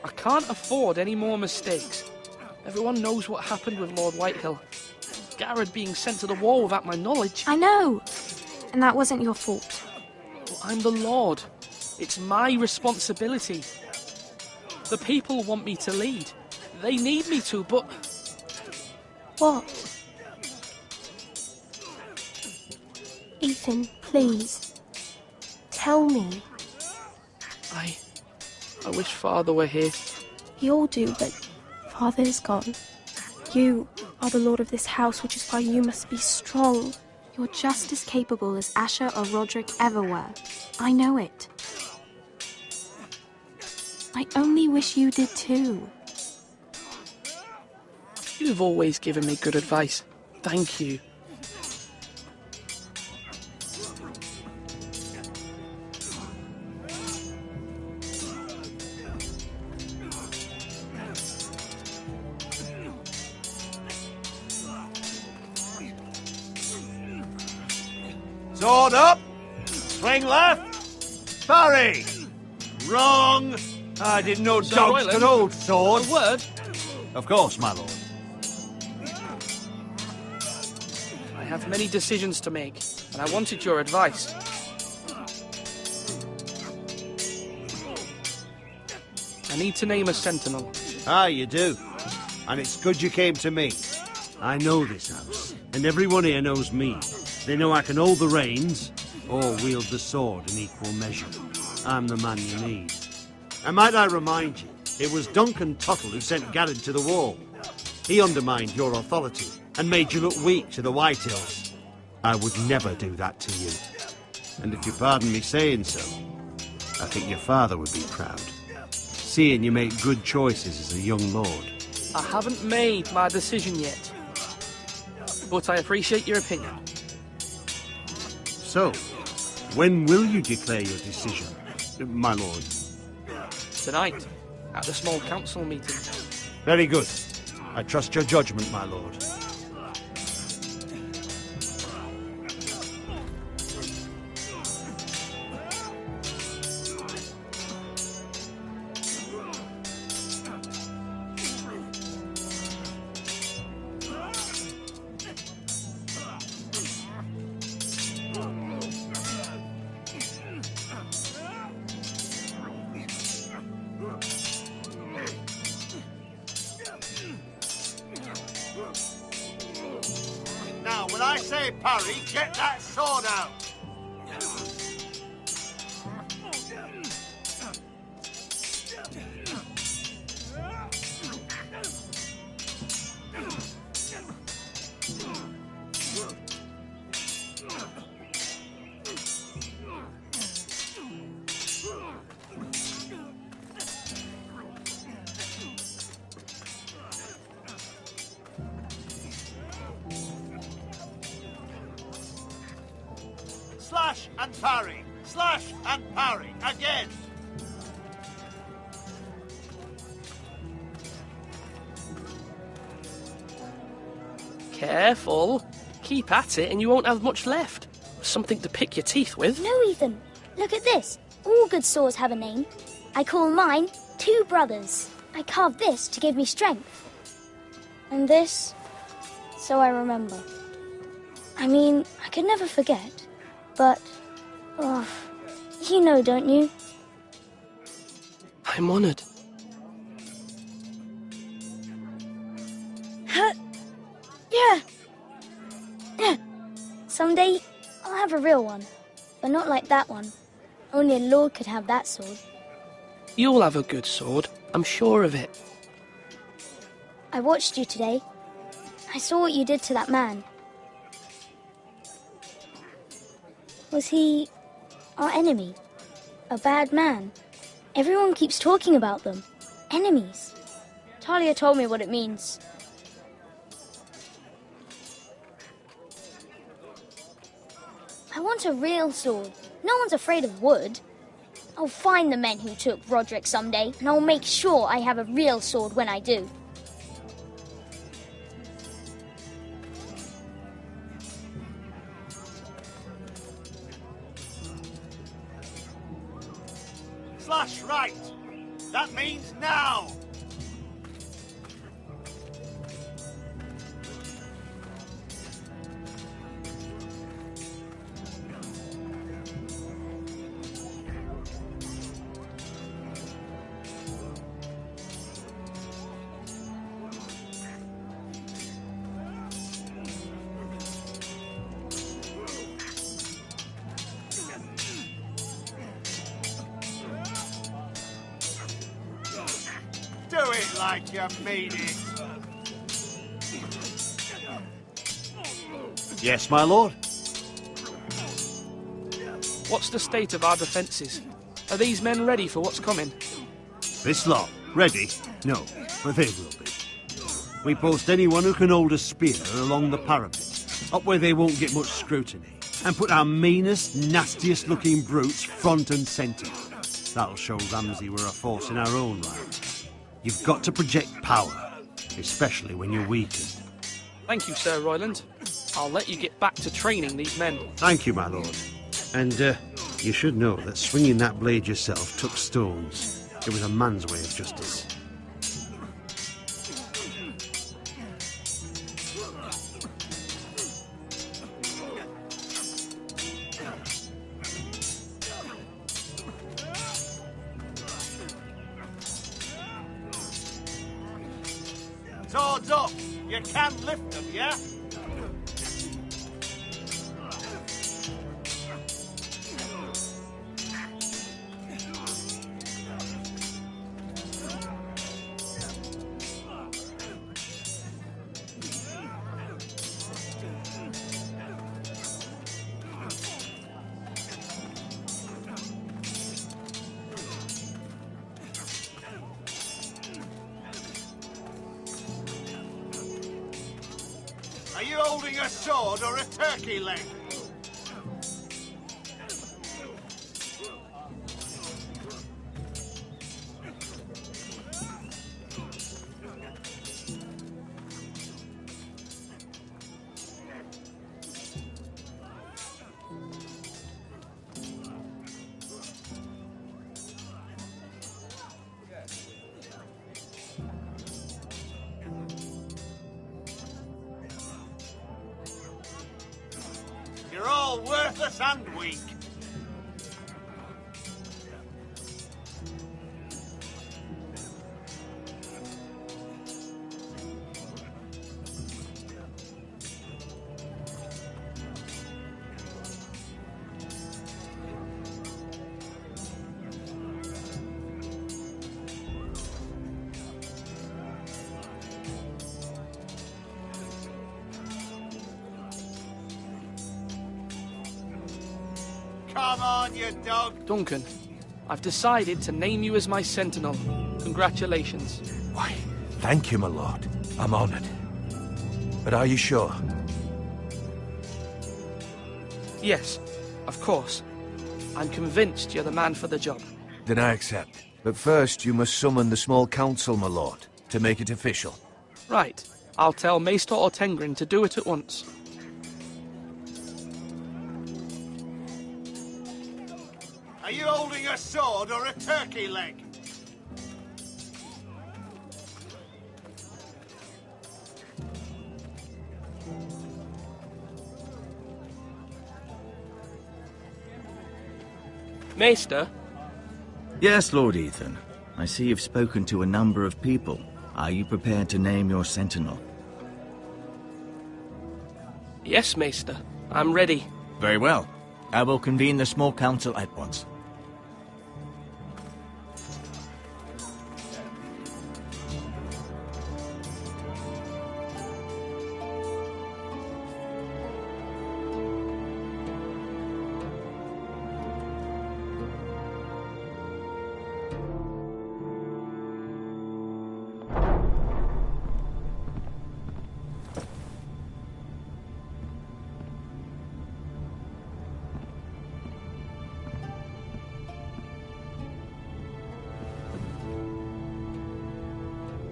I can't afford any more mistakes. Everyone knows what happened with Lord Whitehill. Garrett being sent to the war without my knowledge. I know. And that wasn't your fault. Well, I'm the Lord. It's my responsibility. The people want me to lead. They need me to, but... What? Ethan, please. Tell me. I wish Father were here. We all do, but Father is gone. You are the lord of this house, which is why you must be strong. You're just as capable as Asher or Roderick ever were. I know it. I only wish you did too. You've always given me good advice. Thank you. Sword up! Swing left! Parry! Wrong! I didn't know Sir dogs Royland, could hold swords. A word? Of course, my lord. I have many decisions to make, and I wanted your advice. I need to name a sentinel. Ah, you do. And it's good you came to me. I know this house, and everyone here knows me. They know I can hold the reins, or wield the sword in equal measure. I'm the man you need. And might I remind you, it was Duncan Tuttle who sent Garrett to the wall. He undermined your authority, and made you look weak to the Whitehills. I would never do that to you. And if you pardon me saying so, I think your father would be proud. Seeing you make good choices as a young lord. I haven't made my decision yet, but I appreciate your opinion. So, when will you declare your decision, my lord? Tonight, at the small council meeting. Very good. I trust your judgment, my lord. say parry, get that sword out! Slash and parry! Slash and parry! Again! Careful. Keep at it and you won't have much left. Something to pick your teeth with. No, Ethan. Look at this. All good swords have a name. I call mine Two Brothers. I carved this to give me strength. And this, so I remember. I mean, I could never forget. But, oh, you know, don't you? I'm honoured. Yeah. Yeah. Someday, I'll have a real one. But not like that one. Only a lord could have that sword. You'll have a good sword. I'm sure of it. I watched you today. I saw what you did to that man. Was he our enemy? A bad man? Everyone keeps talking about them. Enemies. Talia told me what it means. I want a real sword. No one's afraid of wood. I'll find the men who took Roderick someday, and I'll make sure I have a real sword when I do. Slash right! That means now! Do it like you made it. Yes, my lord. What's the state of our defences? Are these men ready for what's coming? This lot, ready? No, but they will be. We post anyone who can hold a spear along the parapet, up where they won't get much scrutiny, and put our meanest, nastiest looking brutes front and centre. That'll show Ramsay we're a force in our own right. You've got to project power, especially when you're weakened. Thank you, Sir Royland. I'll let you get back to training these men. Thank you, my lord. And, you should know that swinging that blade yourself took stones. It was a man's way of justice. Swords up! You can lift them, yeah? Are you holding a sword or a turkey leg? You're all worthless and weak. Come on, you dog! Duncan, I've decided to name you as my sentinel. Congratulations. Why, thank you, my lord. I'm honored. But are you sure? Yes, of course. I'm convinced you're the man for the job. Then I accept. But first, you must summon the small council, my lord, to make it official. Right. I'll tell Maester Ortengrin to do it at once. Are you holding a sword or a turkey leg? Maester? Yes, Lord Ethan. I see you've spoken to a number of people. Are you prepared to name your sentinel? Yes, Maester. I'm ready. Very well. I will convene the small council at once.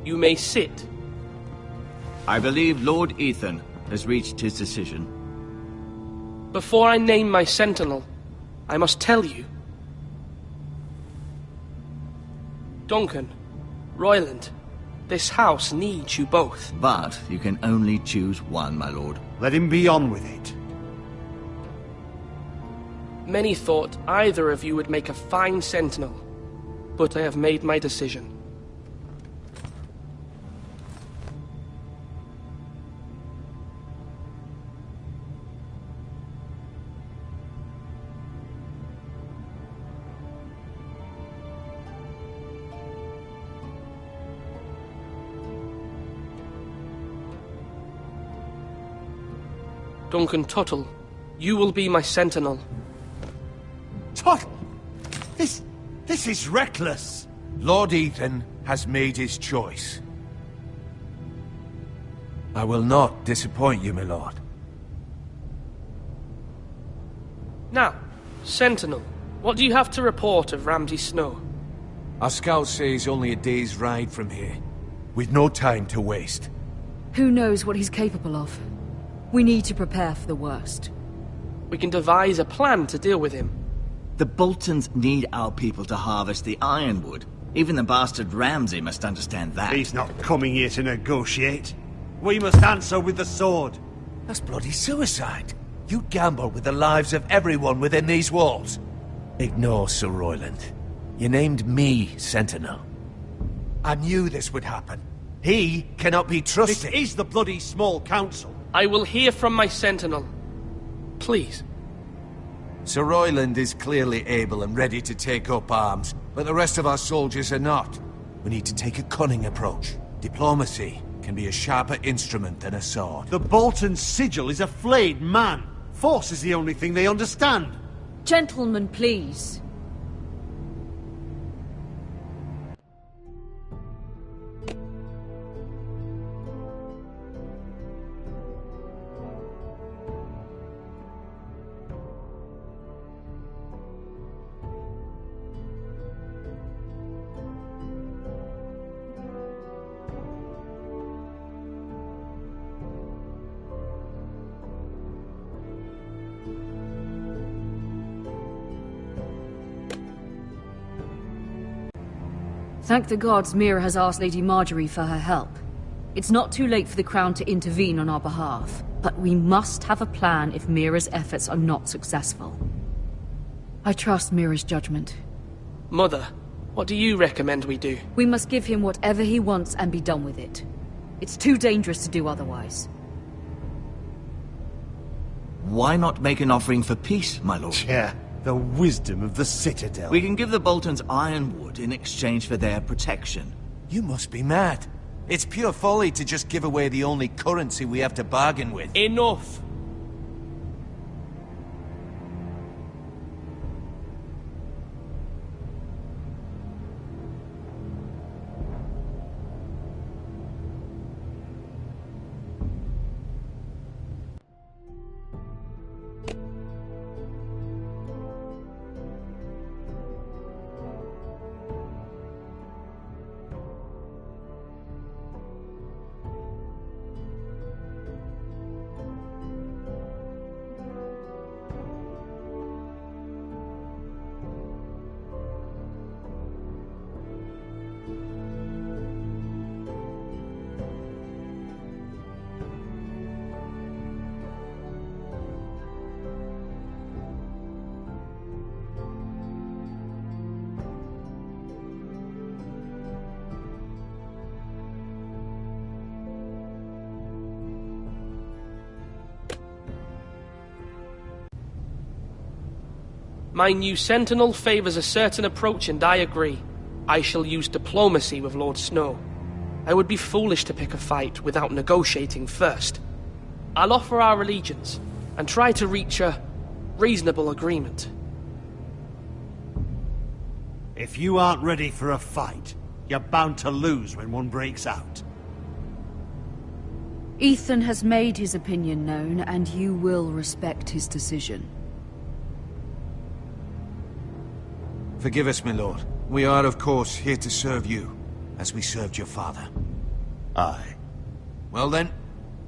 You may sit. I believe Lord Ethan has reached his decision. Before I name my sentinel, I must tell you. Duncan, Royland, this house needs you both. But you can only choose one, my lord. Let him be on with it. Many thought either of you would make a fine sentinel, but I have made my decision. Duncan Tuttle, you will be my sentinel. Tuttle! This is reckless! Lord Ethan has made his choice. I will not disappoint you, my lord. Now, sentinel, what do you have to report of Ramsay Snow? Our scouts say he's only a day's ride from here. We've no time to waste. Who knows what he's capable of? We need to prepare for the worst. We can devise a plan to deal with him. The Boltons need our people to harvest the ironwood. Even the bastard Ramsay must understand that. He's not coming here to negotiate. We must answer with the sword. That's bloody suicide. You gamble with the lives of everyone within these walls. Ignore Sir Royland. You named me Sentinel. I knew this would happen. He cannot be trusted. This is the bloody small council. I will hear from my sentinel. Please. Sir Royland is clearly able and ready to take up arms, but the rest of our soldiers are not. We need to take a cunning approach. Diplomacy can be a sharper instrument than a sword. The Bolton sigil is a flayed man. Force is the only thing they understand. Gentlemen, please. Thank the gods Mira has asked Lady Marjorie for her help. It's not too late for the Crown to intervene on our behalf, but we must have a plan if Mira's efforts are not successful. I trust Mira's judgment. Mother, what do you recommend we do? We must give him whatever he wants and be done with it. It's too dangerous to do otherwise. Why not make an offering for peace, my lord? Yeah, the wisdom of the Citadel. We can give the Boltons ironwood in exchange for their protection. You must be mad. It's pure folly to just give away the only currency we have to bargain with. Enough! My new sentinel favors a certain approach, and I agree. I shall use diplomacy with Lord Snow. I would be foolish to pick a fight without negotiating first. I'll offer our allegiance, and try to reach a reasonable agreement. If you aren't ready for a fight, you're bound to lose when one breaks out. Ethan has made his opinion known, and you will respect his decision. Forgive us, my lord. We are, of course, here to serve you, as we served your father. Aye. Well then,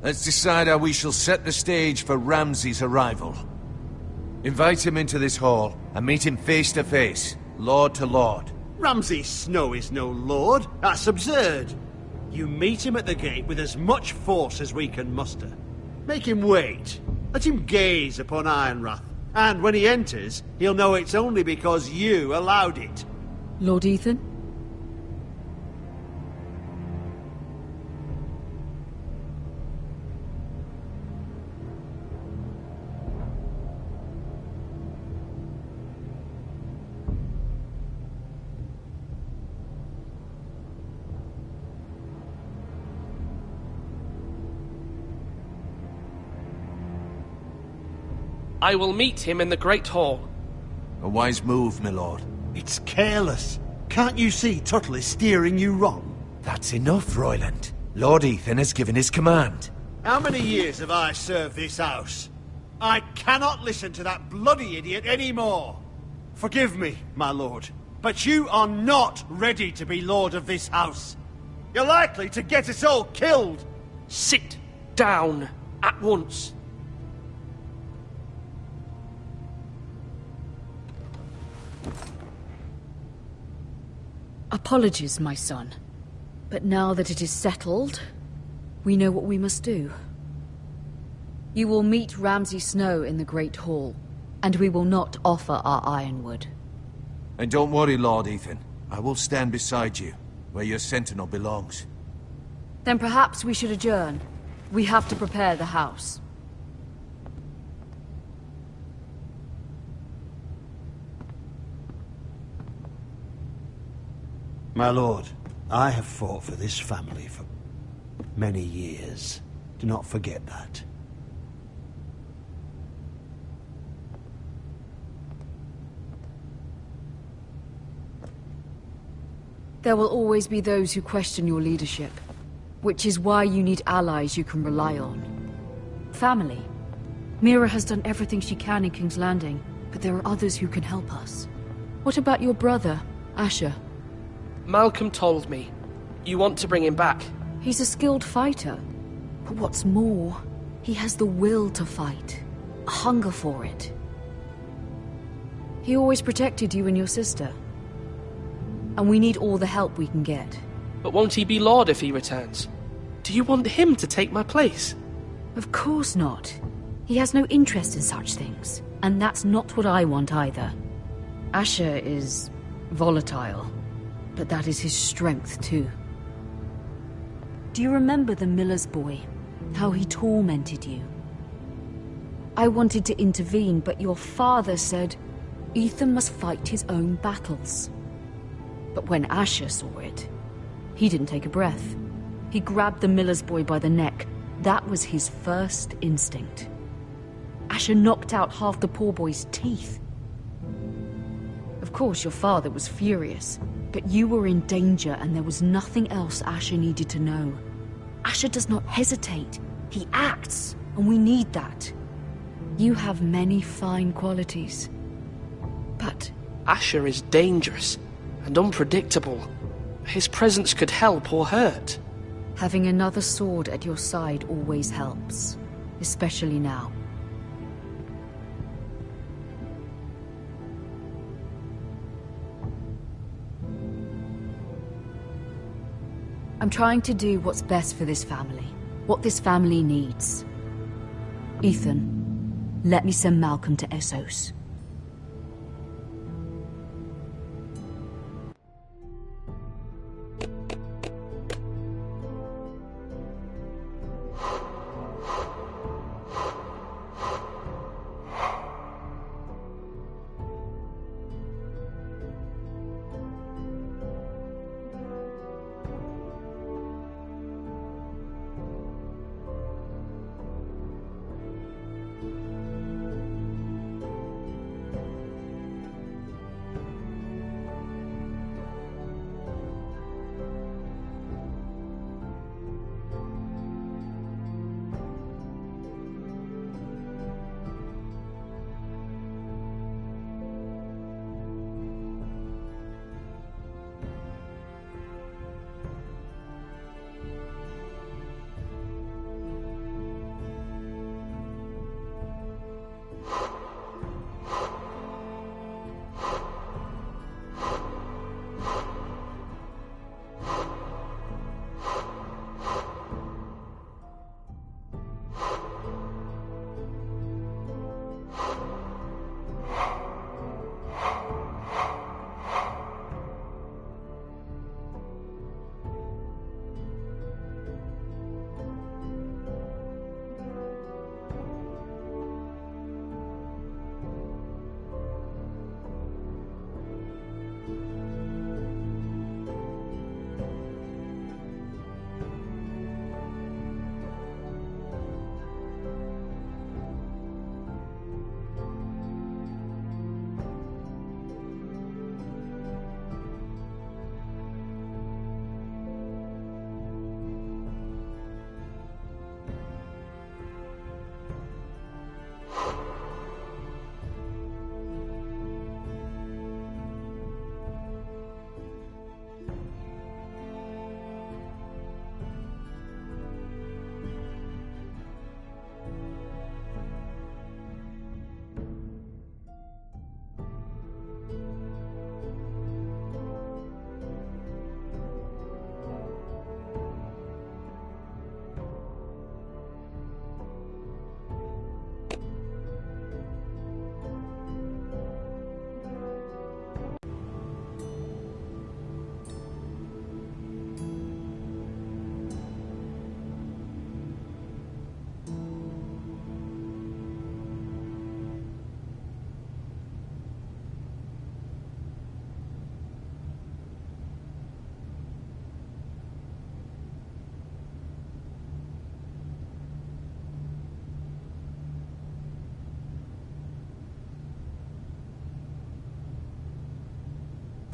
let's decide how we shall set the stage for Ramsay's arrival. Invite him into this hall, and meet him face to face, lord to lord. Ramsay Snow is no lord. That's absurd. You meet him at the gate with as much force as we can muster. Make him wait. Let him gaze upon Ironrath. And when he enters, he'll know it's only because you allowed it. Lord Ethan? I will meet him in the Great Hall. A wise move, my lord. It's careless. Can't you see Tuttle is steering you wrong? That's enough, Royland. Lord Ethan has given his command. How many years have I served this house? I cannot listen to that bloody idiot anymore. Forgive me, my lord, but you are not ready to be lord of this house. You're likely to get us all killed. Sit down at once. Apologies, my son. But now that it is settled, we know what we must do. You will meet Ramsay Snow in the Great Hall, and we will not offer our ironwood. And don't worry, Lord Ethan. I will stand beside you, where your sentinel belongs. Then perhaps we should adjourn. We have to prepare the house. My lord, I have fought for this family for many years. Do not forget that. There will always be those who question your leadership, which is why you need allies you can rely on. Family. Mira has done everything she can in King's Landing, but there are others who can help us. What about your brother, Asher? Malcolm told me. You want to bring him back? He's a skilled fighter. But what's more, he has the will to fight. A hunger for it. He always protected you and your sister. And we need all the help we can get. But won't he be Lord if he returns? Do you want him to take my place? Of course not. He has no interest in such things. And that's not what I want either. Asher is volatile. But that is his strength, too. Do you remember the miller's boy? How he tormented you? I wanted to intervene, but your father said Ethan must fight his own battles. But when Asher saw it, he didn't take a breath. He grabbed the miller's boy by the neck. That was his first instinct. Asher knocked out half the poor boy's teeth. Of course, your father was furious. But you were in danger, and there was nothing else Asher needed to know. Asher does not hesitate. He acts, and we need that. You have many fine qualities. But Asher is dangerous and unpredictable. His presence could help or hurt. Having another sword at your side always helps, especially now. I'm trying to do what's best for this family, what this family needs. Ethan, let me send Malcolm to Essos.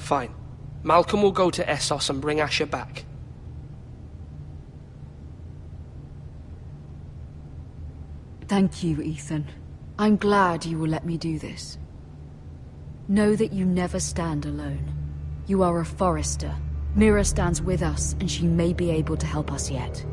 Fine. Malcolm will go to Essos and bring Asher back. Thank you, Ethan. I'm glad you will let me do this. Know that you never stand alone. You are a Forrester. Mira stands with us, and she may be able to help us yet.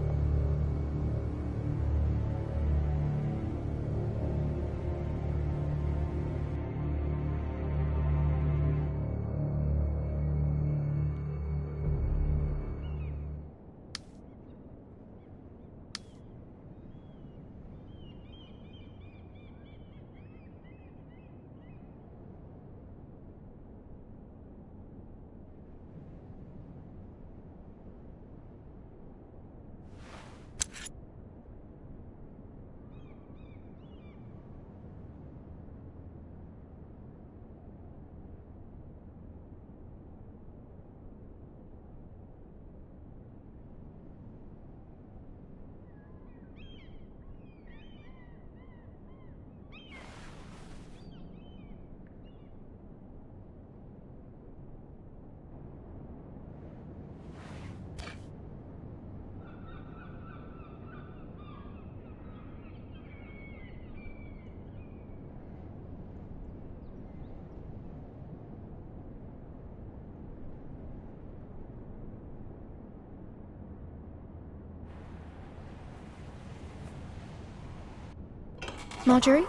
Marjorie?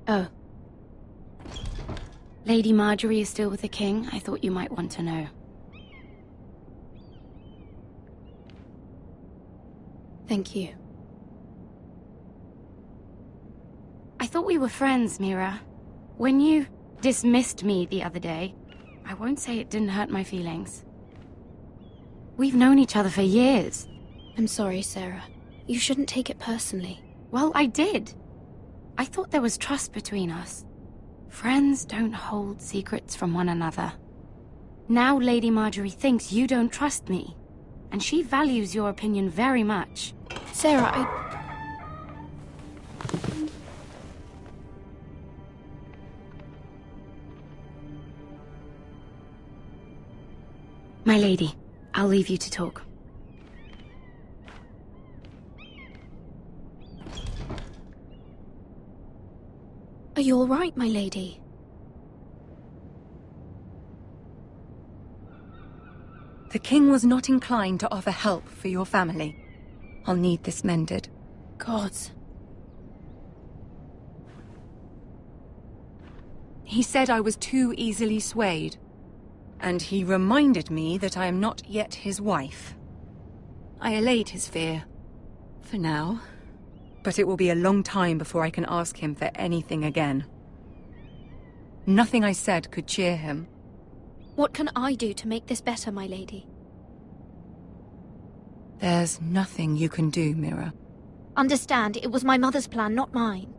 Oh. Lady Marjorie is still with the king. I thought you might want to know. Thank you. I thought we were friends, Mira. When you dismissed me the other day, I won't say it didn't hurt my feelings. We've known each other for years. I'm sorry, Sarah. You shouldn't take it personally. Well, I did. I thought there was trust between us. Friends don't hold secrets from one another. Now Lady Marjorie thinks you don't trust me, and she values your opinion very much. Sarah, My lady, I'll leave you to talk. Are you all right, my lady? The king was not inclined to offer help for your family. I'll need this mended. Gods. He said I was too easily swayed. And he reminded me that I am not yet his wife. I allayed his fear. For now. But it will be a long time before I can ask him for anything again. Nothing I said could cheer him. What can I do to make this better, my lady? There's nothing you can do, Mira. Understand, it was my mother's plan, not mine.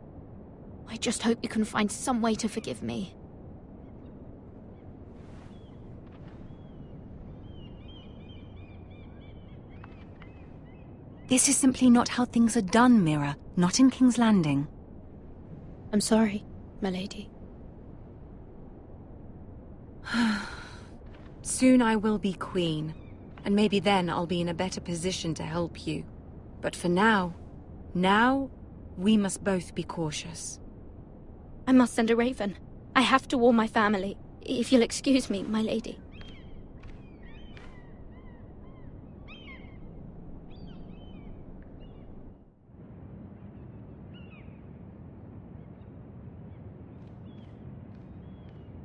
I just hope you can find some way to forgive me. This is simply not how things are done, Mira. Not in King's Landing. I'm sorry, my lady. Soon I will be queen, and maybe then I'll be in a better position to help you. But for now, we must both be cautious. I must send a raven. I have to warn my family. If you'll excuse me, my lady.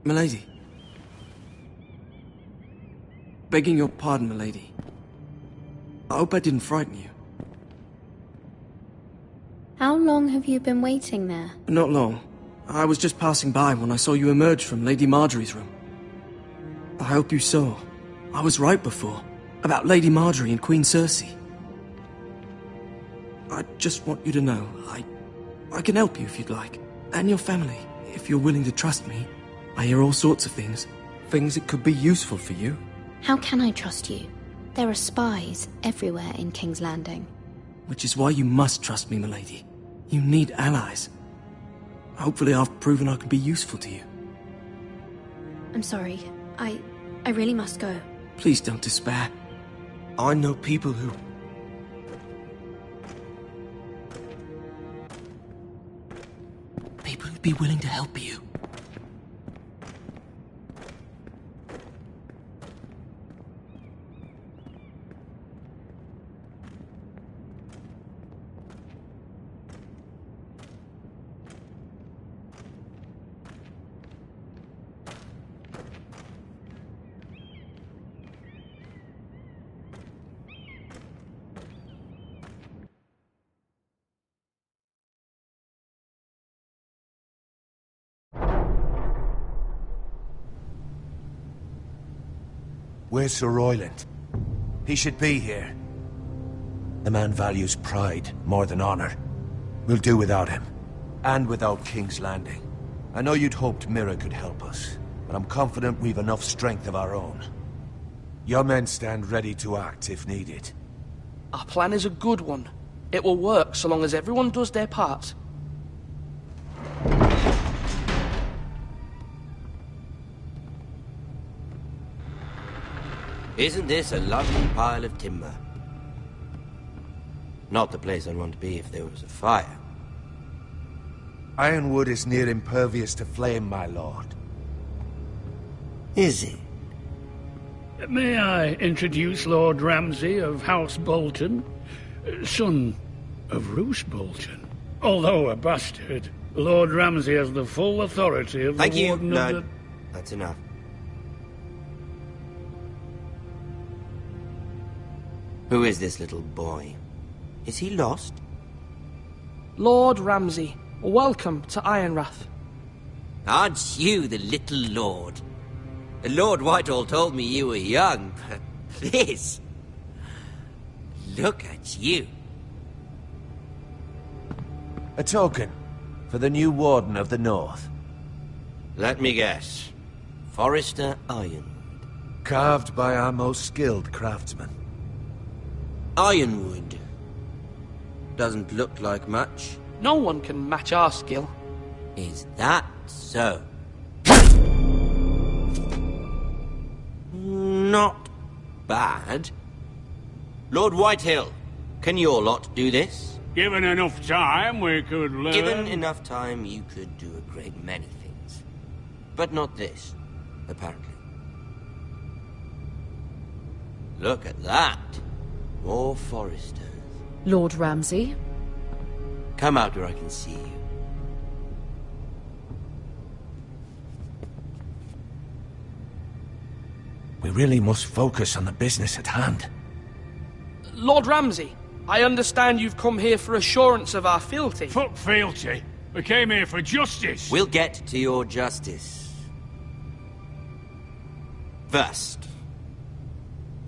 Milady. Begging your pardon, milady. I hope I didn't frighten you. How long have you been waiting there? Not long. I was just passing by when I saw you emerge from Lady Marjorie's room. I hope you saw. I was right before. About Lady Marjorie and Queen Cersei. I just want you to know, I can help you if you'd like. And your family, if you're willing to trust me. I hear all sorts of things. Things that could be useful for you. How can I trust you? There are spies everywhere in King's Landing. Which is why you must trust me, milady. You need allies. Hopefully I've proven I can be useful to you. I'm sorry. I really must go. Please don't despair. I know people who... People who'd be willing to help you. Where's Sir Royland? He should be here. The man values pride more than honor. We'll do without him. And without King's Landing. I know you'd hoped Mira could help us, but I'm confident we've enough strength of our own. Your men stand ready to act if needed. Our plan is a good one. It will work so long as everyone does their part. Isn't this a lovely pile of timber? Not the place I'd want to be if there was a fire. Ironwood is near impervious to flame, my lord. Is it? May I introduce Lord Ramsay of House Bolton, son of Roose Bolton. Although a bastard, Lord Ramsay has the full authority of the Warden of the... That's enough. Who is this little boy? Is he lost? Lord Ramsay, welcome to Ironrath. Aren't you the little lord? Lord Whitehall told me you were young, but this... Look at you. A token for the new Warden of the North. Let me guess. Forrester Ironwood. Carved by our most skilled craftsmen. Ironwood. Doesn't look like much. No one can match our skill. Is that so? Not bad. Lord Whitehill, can your lot do this? Given enough time, we could learn... Given enough time, you could do a great many things. But not this, apparently. Look at that. More Foresters. Lord Ramsay? Come out where I can see you. We really must focus on the business at hand. Lord Ramsay, I understand you've come here for assurance of our fealty. Fuck fealty. We came here for justice. We'll get to your justice. First,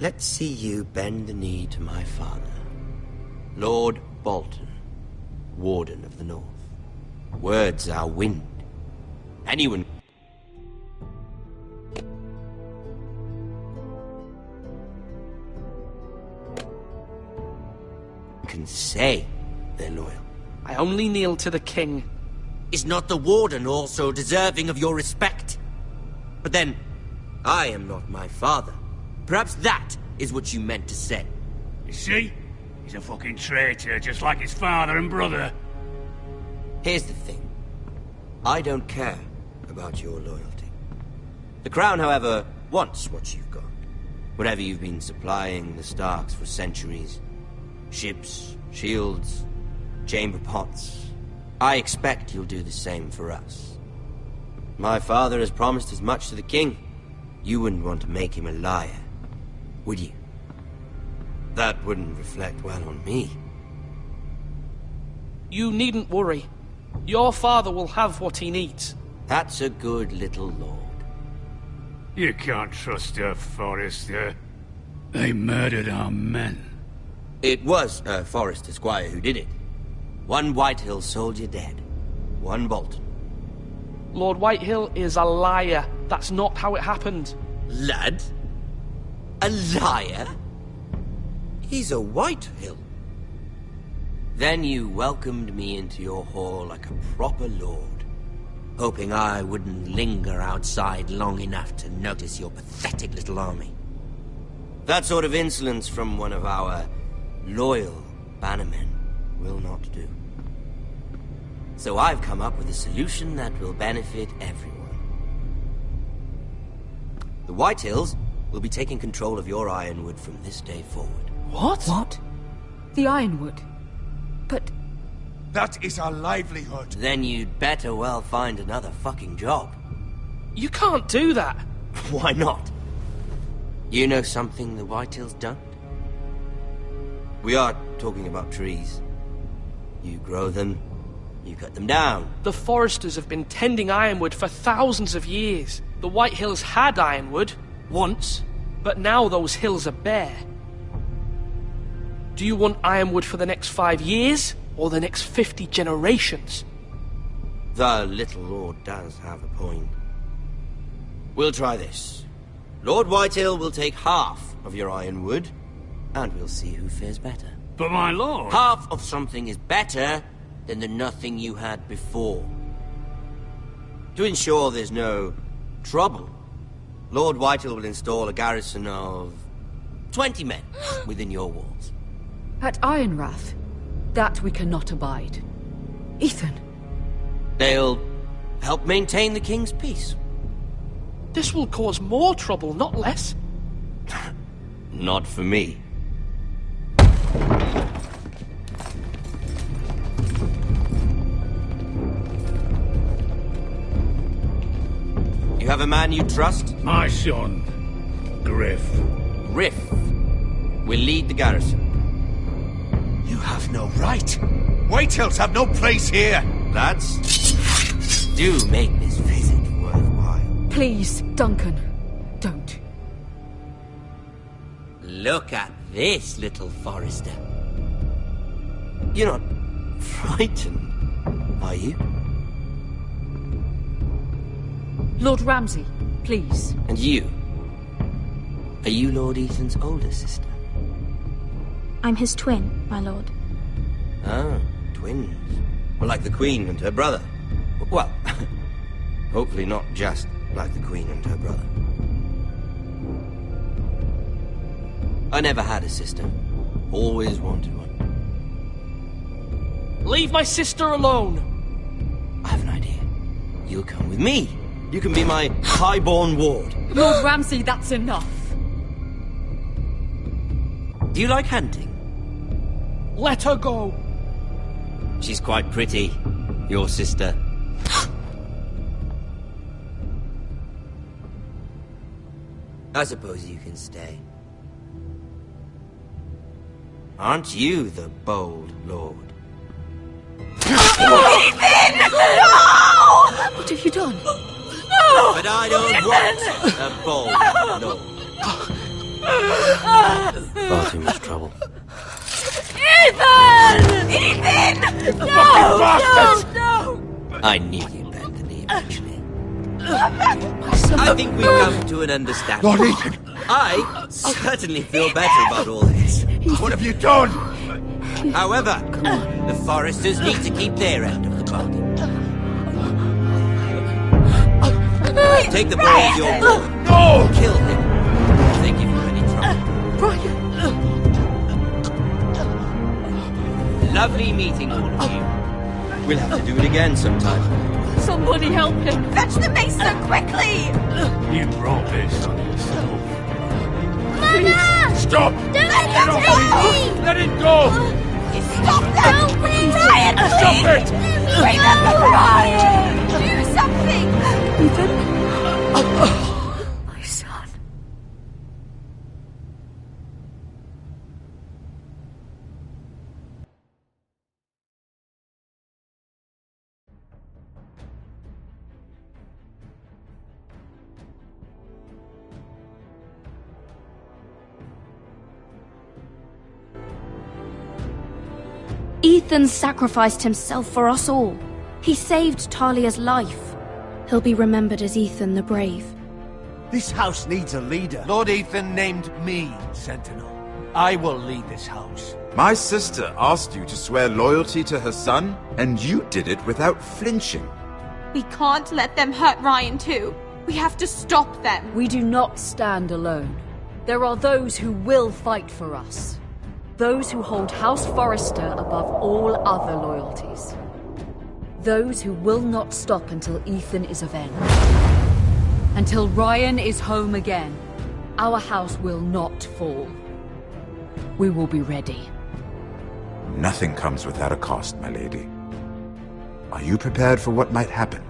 let's see you bend the knee to my father, Lord Bolton, Warden of the North. Words are wind. Anyone can say they're loyal. I only kneel to the king. Is not the Warden also deserving of your respect? But then, I am not my father. Perhaps that is what you meant to say. You see? He's a fucking traitor, just like his father and brother. Here's the thing. I don't care about your loyalty. The Crown, however, wants what you've got. Whatever you've been supplying the Starks for centuries. Ships, shields, chamber pots. I expect you'll do the same for us. My father has promised as much to the king. You wouldn't want to make him a liar, would you? That wouldn't reflect well on me. You needn't worry. Your father will have what he needs. That's a good little lord. You can't trust her, Forrester. They murdered our men. It was a Forrester squire who did it. One Whitehill soldier dead. One Bolton. Lord Whitehill is a liar. That's not how it happened. Lad? A liar? He's a Whitehill. Then you welcomed me into your hall like a proper lord. hoping I wouldn't linger outside long enough to notice your pathetic little army. That sort of insolence from one of our loyal bannermen will not do. So I've come up with a solution that will benefit everyone. The Whitehills will be taking control of your Ironwood from this day forward. What? What? The Ironwood? But... That is our livelihood. Then you'd better well find another fucking job. You can't do that. Why not? You know something the Whitehills don't? We are talking about trees. You grow them, you cut them down. The foresters have been tending Ironwood for thousands of years. The Whitehills had Ironwood, once, but now those hills are bare. Do you want Ironwood for the next 5 years, or the next 50 generations? The little lord does have a point. We'll try this. Lord Whitehill will take half of your Ironwood, and we'll see who fares better. But my lord... Half of something is better than the nothing you had before. To ensure there's no trouble, Lord Whitehill will install a garrison of 20 men within your walls. At Ironrath? That we cannot abide. Ethan. They'll help maintain the king's peace. This will cause more trouble, not less. Not for me. You have a man you trust? My son, Griff. Griff will lead the garrison. You have no right. Whitehills have no place here. Lads, do make this visit worthwhile. Please, Duncan, don't. Look at this, little Forester. You're not frightened, are you? Lord Ramsay, please. And you? Are you Lord Ethan's older sister? I'm his twin, my lord. Ah, twins. Well, like the Queen and her brother. Well, hopefully not just like the Queen and her brother. I never had a sister. Always wanted one. Leave my sister alone! I have an idea. You'll come with me. You can be my highborn ward. Lord Ramsay, that's enough. Do you like hunting? Let her go! She's quite pretty, your sister. I suppose you can stay. Aren't you the bold lord? Ethan! No! What have you done? No! But I don't want a bold lord. Far too much trouble. Ethan! Ethan! No! No! I knew you'd bend the knee eventually. I think we've come to an understanding. Lord Ethan! I certainly feel better about all this. What have you done? However, the Foresters need to keep their end of the bargain. Take the boy as your ward. No! Kill him. If they give you any trouble. Brian! Lovely meeting all of you. We'll have to do it again sometime. Somebody help him! Fetch the maester quickly! You brought this on yourself. Mama! Stop! Don't let him take me! Let it go! Stop them! Ryan, please! Stop it! Remember Ryan! Do something! Ethan? My son. Ethan sacrificed himself for us all. He saved Talia's life. He'll be remembered as Ethan the Brave. This house needs a leader. Lord Ethan named me Sentinel. I will lead this house. My sister asked you to swear loyalty to her son, and you did it without flinching. We can't let them hurt Ryan too. We have to stop them. We do not stand alone. There are those who will fight for us. Those who hold House Forrester above all other loyalties. Those who will not stop until Ethan is avenged. Until Ryan is home again, our house will not fall. We will be ready. Nothing comes without a cost, my lady. Are you prepared for what might happen?